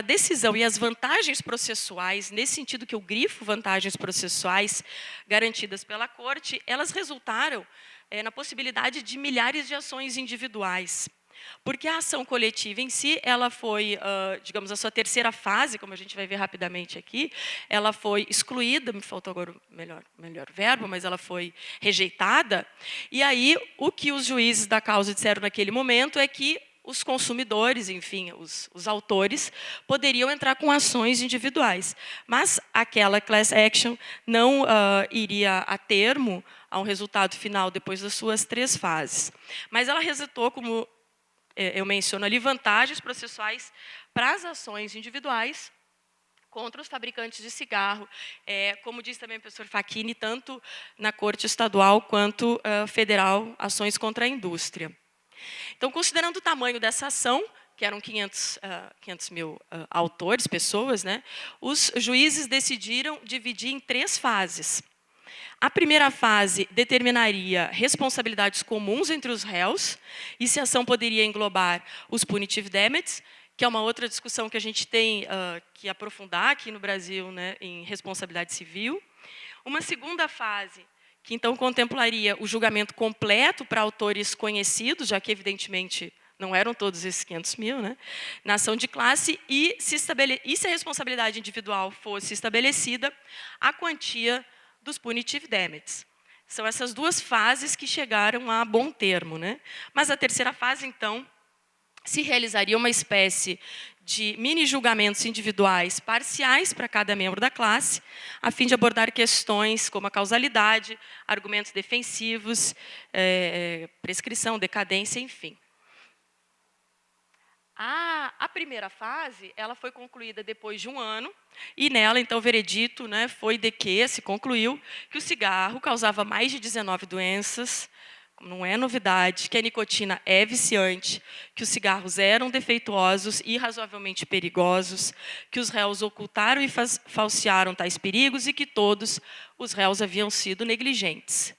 decisão e as vantagens processuais, nesse sentido que eu grifo vantagens processuais garantidas pela corte, elas resultaram na possibilidade de milhares de ações individuais. Porque a ação coletiva em si, ela foi, digamos, a sua terceira fase, como a gente vai ver rapidamente aqui, ela foi excluída, me faltou agora o melhor verbo, mas ela foi rejeitada. E aí, o que os juízes da causa disseram naquele momento é que os consumidores, enfim, os autores, poderiam entrar com ações individuais. Mas aquela class action não iria a termo a um resultado final depois das suas 3 fases. Mas ela resultou, como eu menciono ali, vantagens processuais para as ações individuais contra os fabricantes de cigarro, como disse também o professor Facchini, tanto na Corte Estadual quanto federal, ações contra a indústria. Então, considerando o tamanho dessa ação, que eram 500 mil autores, pessoas, né, os juízes decidiram dividir em 3 fases. A primeira fase determinaria responsabilidades comuns entre os réus, e se a ação poderia englobar os punitive damages, que é uma outra discussão que a gente tem que aprofundar aqui no Brasil, né, em responsabilidade civil. Uma segunda fase, que então contemplaria o julgamento completo para autores conhecidos, já que, evidentemente, não eram todos esses 500 mil, né, na ação de classe, e se a responsabilidade individual fosse estabelecida, a quantia dos punitive damages. São essas 2 fases que chegaram a bom termo, né? Mas a terceira fase, então, se realizaria uma espécie de mini-julgamentos individuais parciais para cada membro da classe, a fim de abordar questões como a causalidade, argumentos defensivos, prescrição, decadência, enfim. A primeira fase, ela foi concluída depois de 1 ano, e nela, então, o veredito, né, foi de que se concluiu que o cigarro causava mais de 19 doenças, não é novidade, que a nicotina é viciante, que os cigarros eram defeituosos e razoavelmente perigosos, que os réus ocultaram e falsearam tais perigos e que todos os réus haviam sido negligentes.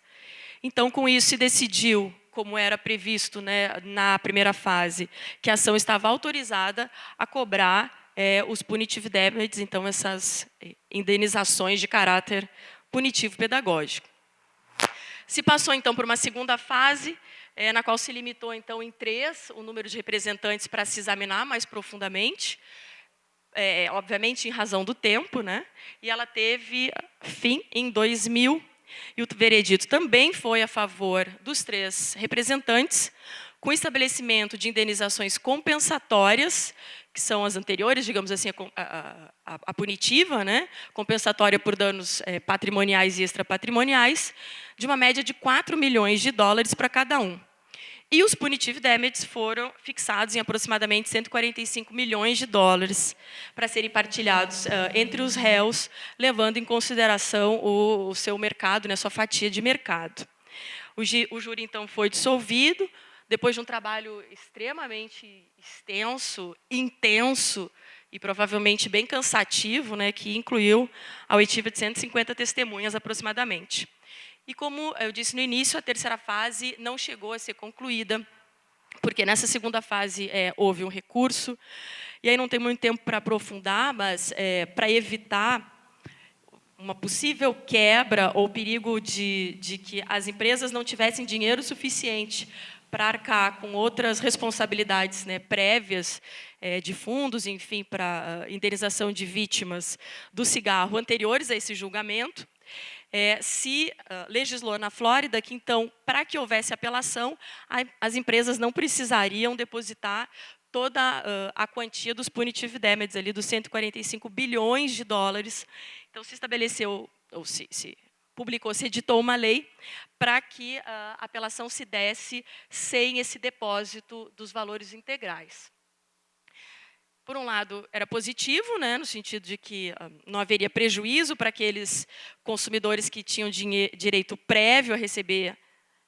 Então, com isso, se decidiu, como era previsto, né, na primeira fase, que a ação estava autorizada a cobrar os punitive damages, então essas indenizações de caráter punitivo pedagógico. Se passou, então, por uma segunda fase, na qual se limitou, então, em 3 o número de representantes para se examinar mais profundamente, obviamente em razão do tempo, né? E ela teve fim em 2000, e o veredito também foi a favor dos 3 representantes, com estabelecimento de indenizações compensatórias, que são as anteriores, digamos assim, a punitiva, né? Compensatória por danos patrimoniais e extrapatrimoniais, de uma média de 4 milhões de dólares para cada um. E os punitive damages foram fixados em aproximadamente 145 milhões de dólares para serem partilhados entre os réus, levando em consideração o seu mercado, né, sua fatia de mercado. O júri, então, foi dissolvido, depois de um trabalho extremamente extenso, intenso e provavelmente bem cansativo, né, que incluiu a oitiva de 150 testemunhas aproximadamente. E como eu disse no início, a terceira fase não chegou a ser concluída, porque nessa segunda fase houve um recurso, e aí não tem muito tempo para aprofundar, mas para evitar uma possível quebra ou perigo de que as empresas não tivessem dinheiro suficiente para arcar com outras responsabilidades, né, prévias de fundos, enfim, para indenização de vítimas do cigarro anteriores a esse julgamento, se legislou na Flórida que, então, para que houvesse apelação, as empresas não precisariam depositar toda a quantia dos punitive damages, ali, dos 145 bilhões de dólares. Então, se estabeleceu, ou se publicou, se editou uma lei para que a apelação se desse sem esse depósito dos valores integrais. Por um lado, era positivo, né, no sentido de que não haveria prejuízo para aqueles consumidores que tinham direito prévio a receber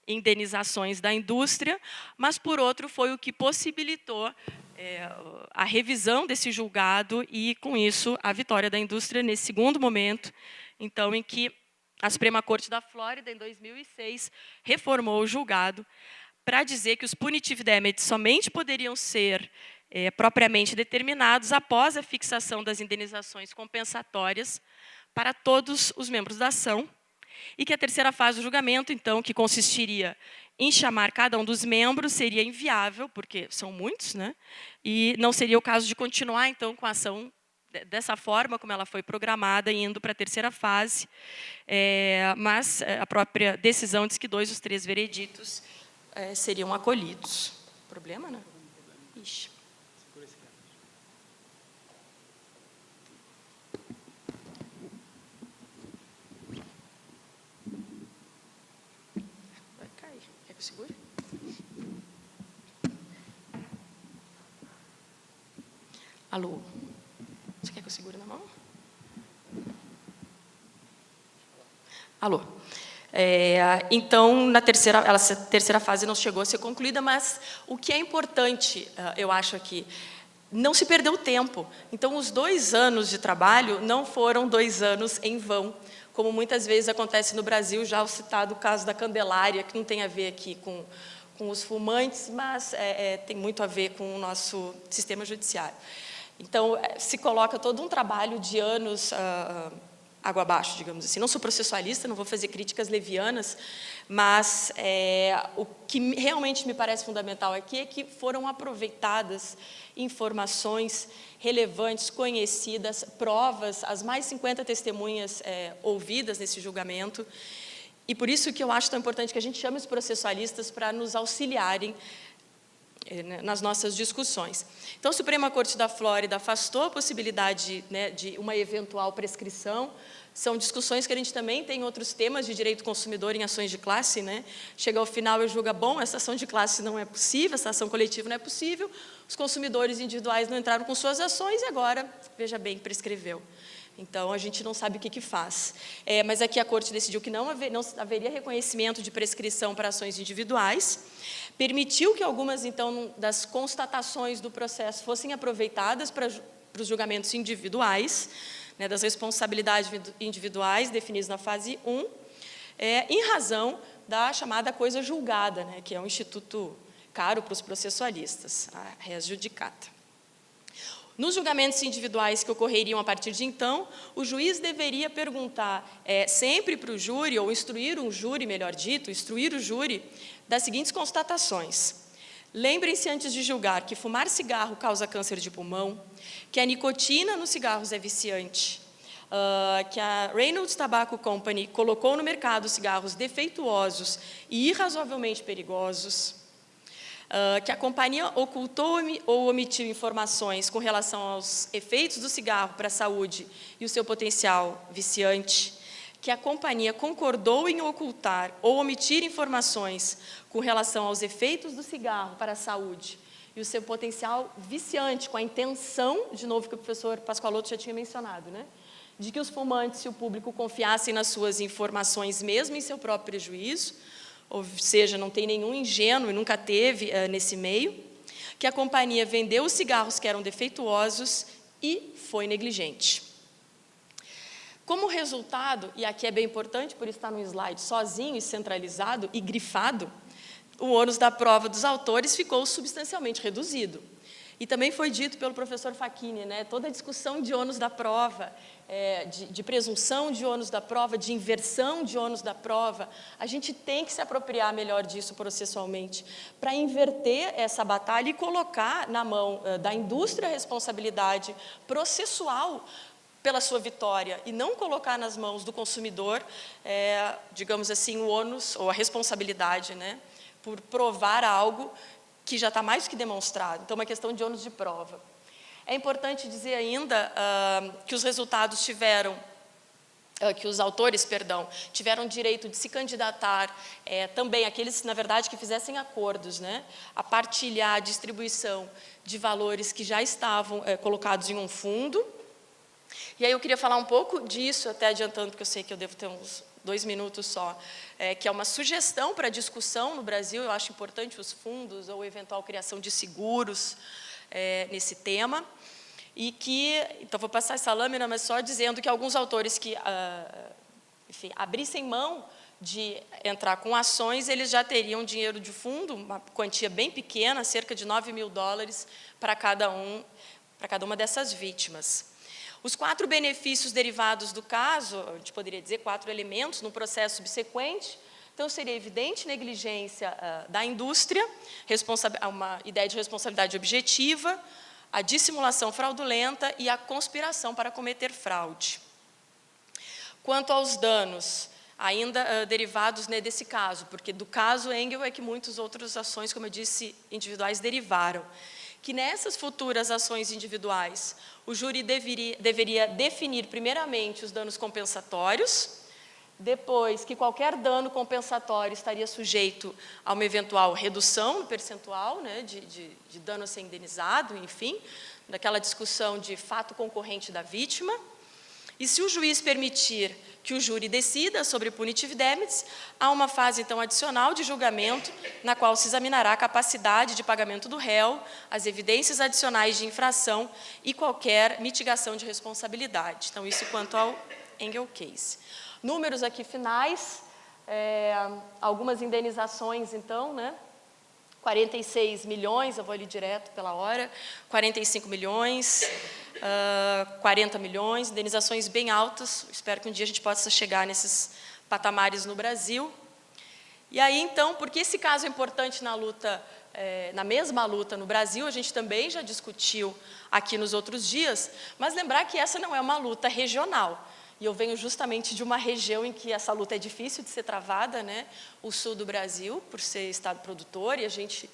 indenizações da indústria, mas, por outro, foi o que possibilitou a revisão desse julgado e, com isso, a vitória da indústria nesse segundo momento, então, em que a Suprema Corte da Flórida, em 2006, reformou o julgado para dizer que os punitive damages somente poderiam ser propriamente determinados após a fixação das indenizações compensatórias para todos os membros da ação, e que a terceira fase do julgamento, então, que consistiria em chamar cada um dos membros, seria inviável, porque são muitos, né? E não seria o caso de continuar, então, com a ação dessa forma como ela foi programada, indo para a terceira fase, mas a própria decisão diz que 2 dos 3 vereditos seriam acolhidos. Problema, né? Ixi. Vai cair. Quer que eu segure? Alô? Você quer que eu segure na mão? Alô? Então, na essa terceira fase não chegou a ser concluída, mas o que é importante, eu acho aqui, não se perdeu tempo. Então, os 2 anos de trabalho não foram 2 anos em vão, como muitas vezes acontece no Brasil, já o citado caso da Candelária, que não tem a ver aqui com os fumantes, mas tem muito a ver com o nosso sistema judiciário. Então, se coloca todo um trabalho de anos água abaixo, digamos assim. Não sou processualista, não vou fazer críticas levianas, mas o que realmente me parece fundamental aqui é que foram aproveitadas informações relevantes, conhecidas, provas, as mais 50 testemunhas ouvidas nesse julgamento, e por isso que eu acho tão importante que a gente chame os processualistas para nos auxiliarem nas nossas discussões. Então, a Suprema Corte da Flórida afastou a possibilidade, né, de uma eventual prescrição, São discussões que a gente também tem em outros temas de direito do consumidor em ações de classe, né? Chega ao final e julga, bom, essa ação de classe não é possível, essa ação coletiva não é possível, os consumidores individuais não entraram com suas ações e agora, veja bem, prescreveu. Então, a gente não sabe o que faz. Mas aqui a Corte decidiu que não haveria reconhecimento de prescrição para ações individuais, permitiu que algumas, então, das constatações do processo fossem aproveitadas para os julgamentos individuais, né, das responsabilidades individuais definidas na fase 1, em razão da chamada coisa julgada, né, que é um instituto caro para os processualistas, a res judicata. Nos julgamentos individuais que ocorreriam a partir de então, o juiz deveria perguntar sempre para o júri, ou instruir um júri, melhor dito, instruir o júri das seguintes constatações. Lembrem-se antes de julgar que fumar cigarro causa câncer de pulmão, que a nicotina nos cigarros é viciante, que a Reynolds Tobacco Company colocou no mercado cigarros defeituosos e irrazoavelmente perigosos, que a companhia ocultou ou omitiu informações com relação aos efeitos do cigarro para a saúde e o seu potencial viciante, que a companhia concordou em ocultar ou omitir informações com relação aos efeitos do cigarro para a saúde e o seu potencial viciante, com a intenção, de novo, que o professor Pascoaloto já tinha mencionado, né, de que os fumantes e o público confiassem nas suas informações, mesmo em seu próprio prejuízo, ou seja, não tem nenhum ingênuo e nunca teve nesse meio, que a companhia vendeu os cigarros que eram defeituosos e foi negligente. Como resultado, e aqui é bem importante, por isso está no slide sozinho e centralizado e grifado, o ônus da prova dos autores ficou substancialmente reduzido. E também foi dito pelo professor Facchini, né, toda a discussão de ônus da prova, de presunção de ônus da prova, de inversão de ônus da prova, a gente tem que se apropriar melhor disso processualmente, para inverter essa batalha e colocar na mão da indústria a responsabilidade processual pela sua vitória, e não colocar nas mãos do consumidor, digamos assim, o ônus ou a responsabilidade, né, por provar algo que já está mais do que demonstrado. Então, é uma questão de ônus de prova. É importante dizer ainda que os resultados tiveram, que os autores, tiveram direito de se candidatar, também aqueles, na verdade, que fizessem acordos, né, a partilhar a distribuição de valores que já estavam colocados em um fundo. E aí eu queria falar um pouco disso, até adiantando, porque eu sei que eu devo ter uns 2 minutos só, que é uma sugestão para discussão no Brasil. Eu acho importante os fundos ou eventual criação de seguros nesse tema, e que, então vou passar essa lâmina, mas só dizendo que alguns autores que, enfim, abrissem mão de entrar com ações, eles já teriam dinheiro de fundo, uma quantia bem pequena, cerca de $9.000 para cada uma dessas vítimas. Os 4 benefícios derivados do caso, a gente poderia dizer 4 elementos no processo subsequente. Então, seria evidente negligência da indústria, uma ideia de responsabilidade objetiva, a dissimulação fraudulenta e a conspiração para cometer fraude. Quanto aos danos, ainda derivados desse caso, porque do caso Engel é que muitas outras ações, como eu disse, individuais derivaram, que nessas futuras ações individuais, o júri deveria definir primeiramente os danos compensatórios, depois que qualquer dano compensatório estaria sujeito a uma eventual redução no percentual, né, de dano a ser indenizado, enfim, daquela discussão de fato concorrente da vítima. E se o juiz permitir que o júri decida sobre punitive damages, há uma fase, então, adicional de julgamento, na qual se examinará a capacidade de pagamento do réu, as evidências adicionais de infração e qualquer mitigação de responsabilidade. Então, isso quanto ao Engel Case. Números aqui finais, algumas indenizações, então, né? 46 milhões, eu vou ali direto pela hora, 45 milhões, 40 milhões, indenizações bem altas. Espero que um dia a gente possa chegar nesses patamares no Brasil. E aí, então, porque esse caso é importante na luta, na mesma luta no Brasil, a gente também já discutiu aqui nos outros dias, mas lembrar que essa não é uma luta regional. E eu venho justamente de uma região em que essa luta é difícil de ser travada, né? O sul do Brasil, por ser estado produtor, e a gente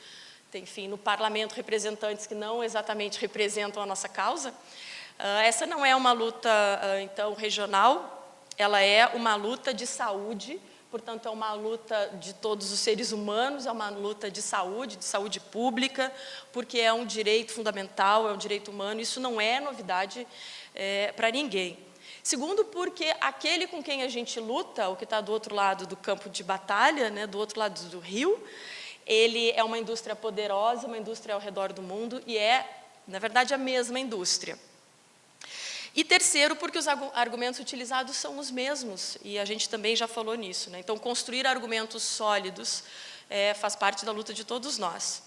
tem, enfim, no parlamento representantes que não exatamente representam a nossa causa. Essa não é uma luta, então, regional, ela é uma luta de saúde, portanto, é uma luta de todos os seres humanos, é uma luta de saúde pública, porque é um direito fundamental, é um direito humano, isso não é novidade para ninguém. Segundo, porque aquele com quem a gente luta, o que está do outro lado do campo de batalha, né, do outro lado do rio, ele é uma indústria poderosa, uma indústria ao redor do mundo, e é, na verdade, a mesma indústria. E terceiro, porque os argumentos utilizados são os mesmos, e a gente também já falou nisso, né? Então, construir argumentos sólidos faz parte da luta de todos nós.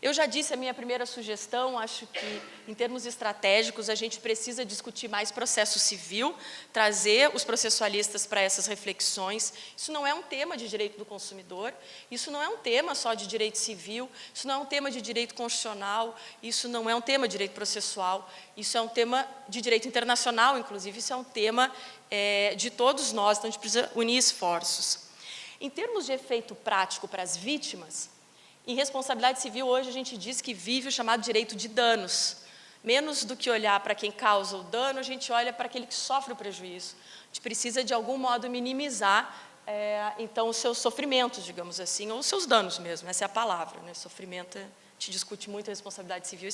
Eu já disse a minha primeira sugestão, acho que, em termos estratégicos, a gente precisa discutir mais processo civil, trazer os processualistas para essas reflexões. Isso não é um tema de direito do consumidor, isso não é um tema só de direito civil, isso não é um tema de direito constitucional, isso não é um tema de direito processual, isso é um tema de direito internacional, inclusive, isso é um tema de todos nós, então a gente precisa unir esforços. Em termos de efeito prático para as vítimas, em responsabilidade civil, hoje a gente diz que vive o chamado direito de danos. Menos do que olhar para quem causa o dano, a gente olha para aquele que sofre o prejuízo. A gente precisa, de algum modo, minimizar, então, os seus sofrimentos, digamos assim, ou os seus danos mesmo, essa é a palavra, né? Sofrimento, a gente discute muito a responsabilidade civil,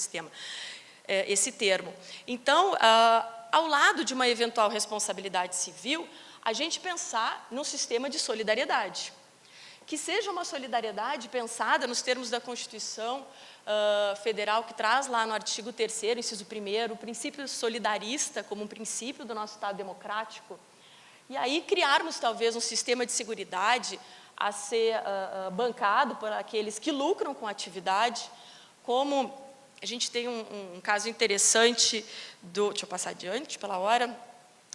esse termo. Então, ao lado de uma eventual responsabilidade civil, a gente pensar num sistema de solidariedade. Que seja uma solidariedade pensada nos termos da Constituição Federal, que traz lá no artigo 3º, inciso 1º, o princípio solidarista como um princípio do nosso Estado democrático, e aí criarmos talvez um sistema de seguridade a ser bancado por aqueles que lucram com a atividade, como a gente tem um caso interessante deixa eu passar adiante pela hora,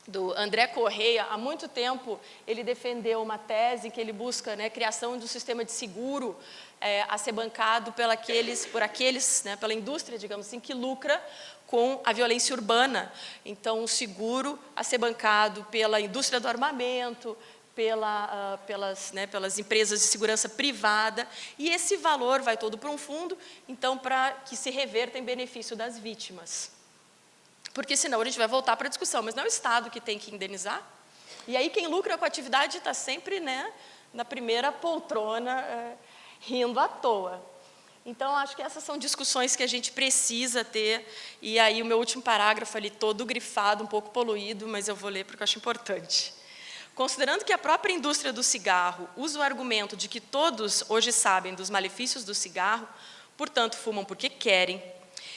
do André Correia. Há muito tempo ele defendeu uma tese que ele busca, né, criação de um sistema de seguro a ser bancado pela indústria, digamos assim, que lucra com a violência urbana. Então, um seguro a ser bancado pela indústria do armamento, pelas empresas de segurança privada, e esse valor vai todo para um fundo, então, para que se reverta em benefício das vítimas. Porque senão a gente vai voltar para a discussão, mas não é o Estado que tem que indenizar? E aí quem lucra com a atividade está sempre, né, na primeira poltrona, rindo à toa. Então, acho que essas são discussões que a gente precisa ter, e aí o meu último parágrafo ali, todo grifado, um pouco poluído, mas eu vou ler porque eu acho importante. Considerando que a própria indústria do cigarro usa o argumento de que todos hoje sabem dos malefícios do cigarro, portanto, fumam porque querem,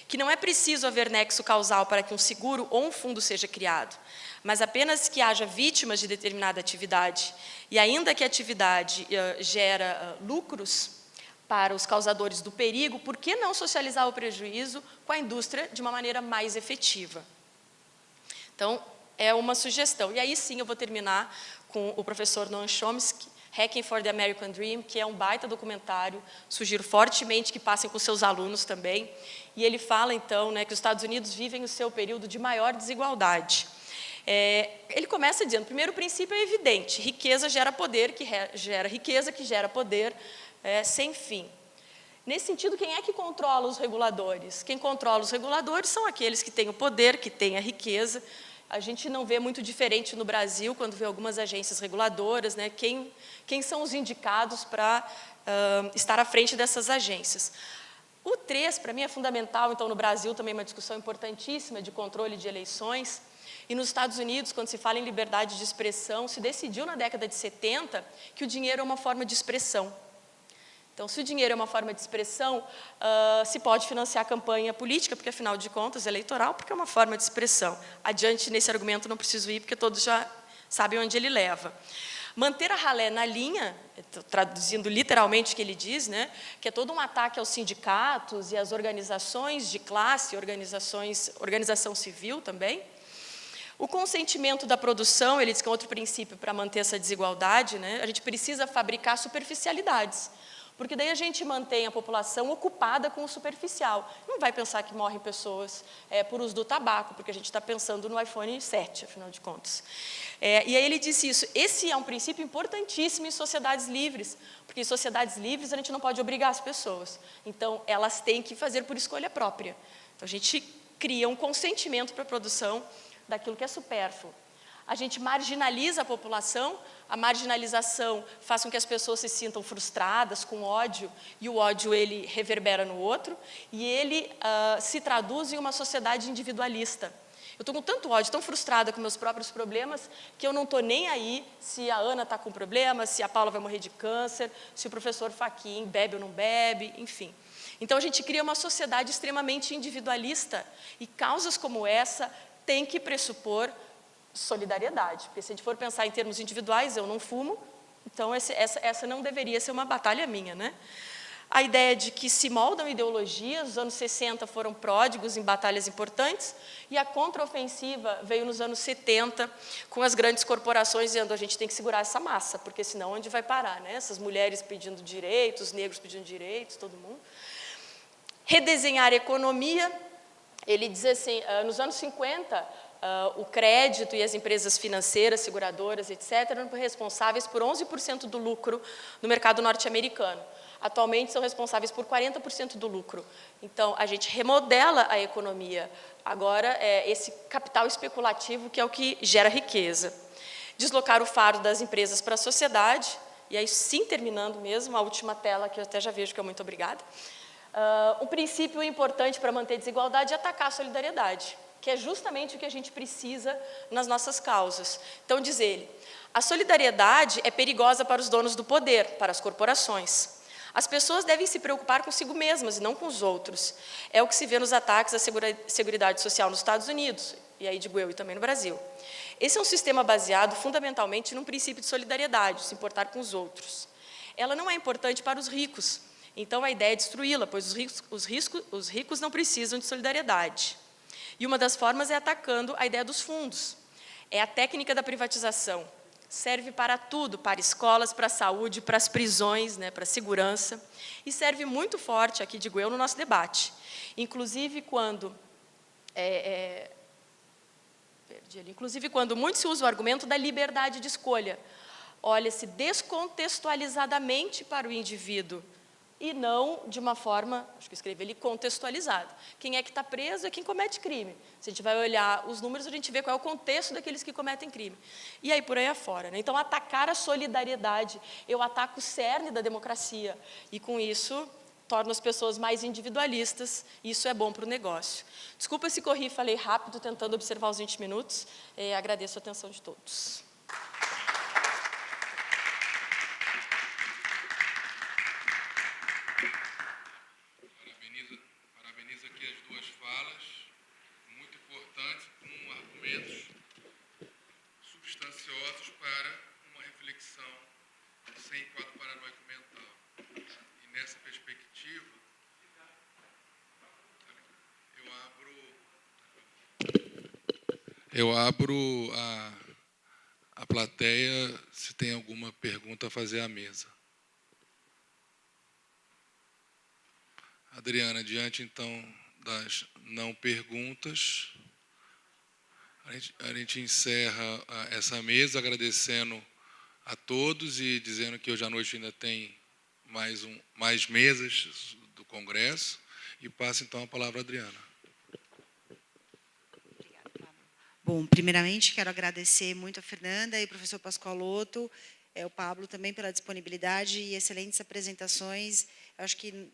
que não é preciso haver nexo causal para que um seguro ou um fundo seja criado, mas apenas que haja vítimas de determinada atividade, e ainda que a atividade gera lucros para os causadores do perigo, por que não socializar o prejuízo com a indústria de uma maneira mais efetiva? Então, é uma sugestão. E aí sim eu vou terminar com o professor Noam Chomsky, Hacking for the American Dream, que é um baita documentário, sugiro fortemente que passem com seus alunos também, e ele fala, então, né, que os Estados Unidos vivem o seu período de maior desigualdade. Ele começa dizendo, o primeiro princípio é evidente, riqueza gera poder, que gera riqueza, que gera poder sem fim. Nesse sentido, quem é que controla os reguladores? Quem controla os reguladores são aqueles que têm o poder, que têm a riqueza. A gente não vê muito diferente no Brasil, quando vê algumas agências reguladoras, né? Quem são os indicados para estar à frente dessas agências. O 3, para mim, é fundamental, então, no Brasil também uma discussão importantíssima de controle de eleições, e nos Estados Unidos, quando se fala em liberdade de expressão, se decidiu na década de 70 que o dinheiro é uma forma de expressão. Então, se o dinheiro é uma forma de expressão, se pode financiar a campanha política, porque, afinal de contas, é eleitoral, porque é uma forma de expressão. Adiante nesse argumento não preciso ir, porque todos já sabem onde ele leva. Manter a ralé na linha, traduzindo literalmente o que ele diz, né, que é todo um ataque aos sindicatos e às organizações de classe, organização civil também. O consentimento da produção, ele diz que é outro princípio para manter essa desigualdade, né, a gente precisa fabricar superficialidades. Porque daí a gente mantém a população ocupada com o superficial. Não vai pensar que morrem pessoas por uso do tabaco, porque a gente está pensando no iPhone 7, afinal de contas. E aí ele disse isso, esse é um princípio importantíssimo em sociedades livres, porque em sociedades livres a gente não pode obrigar as pessoas. Então, elas têm que fazer por escolha própria. Então, a gente cria um consentimento para a produção daquilo que é supérfluo. a gente marginaliza a população, a marginalização faz com que as pessoas se sintam frustradas, com ódio, e o ódio ele reverbera no outro, e ele se traduz em uma sociedade individualista. Eu estou com tanto ódio, tão frustrada com meus próprios problemas, que eu não estou nem aí se a Ana está com problema, se a Paula vai morrer de câncer, se o professor Fachin bebe ou não bebe, enfim. Então, a gente cria uma sociedade extremamente individualista, e causas como essa têm que pressupor solidariedade, porque se a gente for pensar em termos individuais, eu não fumo, então essa não deveria ser uma batalha minha, né? A ideia de que se moldam ideologias, os anos 60 foram pródigos em batalhas importantes, e a contraofensiva veio nos anos 70, com as grandes corporações dizendo a gente tem que segurar essa massa, porque senão onde vai parar, né? Essas mulheres pedindo direitos, negros pedindo direitos, todo mundo. Redesenhar a economia, ele diz assim, nos anos 50, o crédito e as empresas financeiras, seguradoras, etc., eram responsáveis por 11% do lucro no mercado norte-americano. Atualmente, são responsáveis por 40% do lucro. Então, a gente remodela a economia. Agora, é esse capital especulativo que é o que gera riqueza. Deslocar o fardo das empresas para a sociedade, e aí, sim, terminando mesmo, a última tela, que eu até já vejo que é muito obrigada. Um princípio importante para manter a desigualdade é atacar a solidariedade, que é justamente o que a gente precisa nas nossas causas. Então, diz ele, a solidariedade é perigosa para os donos do poder, para as corporações. As pessoas devem se preocupar consigo mesmas e não com os outros. É o que se vê nos ataques à Seguridade Social nos Estados Unidos, e aí digo eu, e também no Brasil. Esse é um sistema baseado fundamentalmente num princípio de solidariedade, se importar com os outros. Ela não é importante para os ricos, então a ideia é destruí-la, pois os ricos não precisam de solidariedade. E uma das formas é atacando a ideia dos fundos. É a técnica da privatização. Serve para tudo, para escolas, para a saúde, para as prisões, né, para a segurança. E serve muito forte, aqui digo eu, no nosso debate. Inclusive, quando muito se usa o argumento da liberdade de escolha. Olha-se descontextualizadamente para o indivíduo, e não de uma forma, acho que eu escrevi ali, contextualizada. Quem é que está preso é quem comete crime. Se a gente vai olhar os números, a gente vê qual é o contexto daqueles que cometem crime. E aí, por aí afora, né? Então, atacar a solidariedade, eu ataco o cerne da democracia. E, com isso, torno as pessoas mais individualistas, e isso é bom para o negócio. Desculpa se corri, falei rápido, tentando observar os 20 minutos. Agradeço a atenção de todos. Parabenizo aqui as duas falas, muito importantes, com argumentos substanciosos para uma reflexão sem quadro paranoico mental. E nessa perspectiva, eu abro a plateia, se tem alguma pergunta a fazer à mesa. Adriana, diante, então, das não perguntas, a gente encerra essa mesa agradecendo a todos e dizendo que hoje à noite ainda tem mais mesas do Congresso, e passa, então, a palavra à Adriana. Obrigada, Pablo. Bom, primeiramente, quero agradecer muito a Fernanda e o professor Pascoaloto, o Pablo também pela disponibilidade e excelentes apresentações. Acho que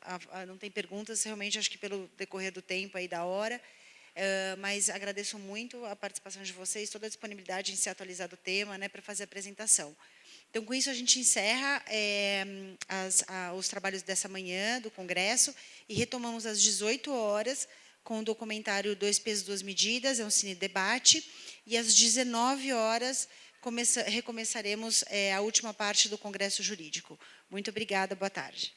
não tem perguntas, realmente, acho que pelo decorrer do tempo aí da hora, mas agradeço muito a participação de vocês, toda a disponibilidade em se atualizar do tema, né, para fazer a apresentação. Então, com isso, a gente encerra os trabalhos dessa manhã do Congresso e retomamos às 18 horas com o documentário 2 Pesos, 2 Medidas, é um cine-debate, e às 19 horas recomeçaremos a última parte do Congresso Jurídico. Muito obrigada, boa tarde.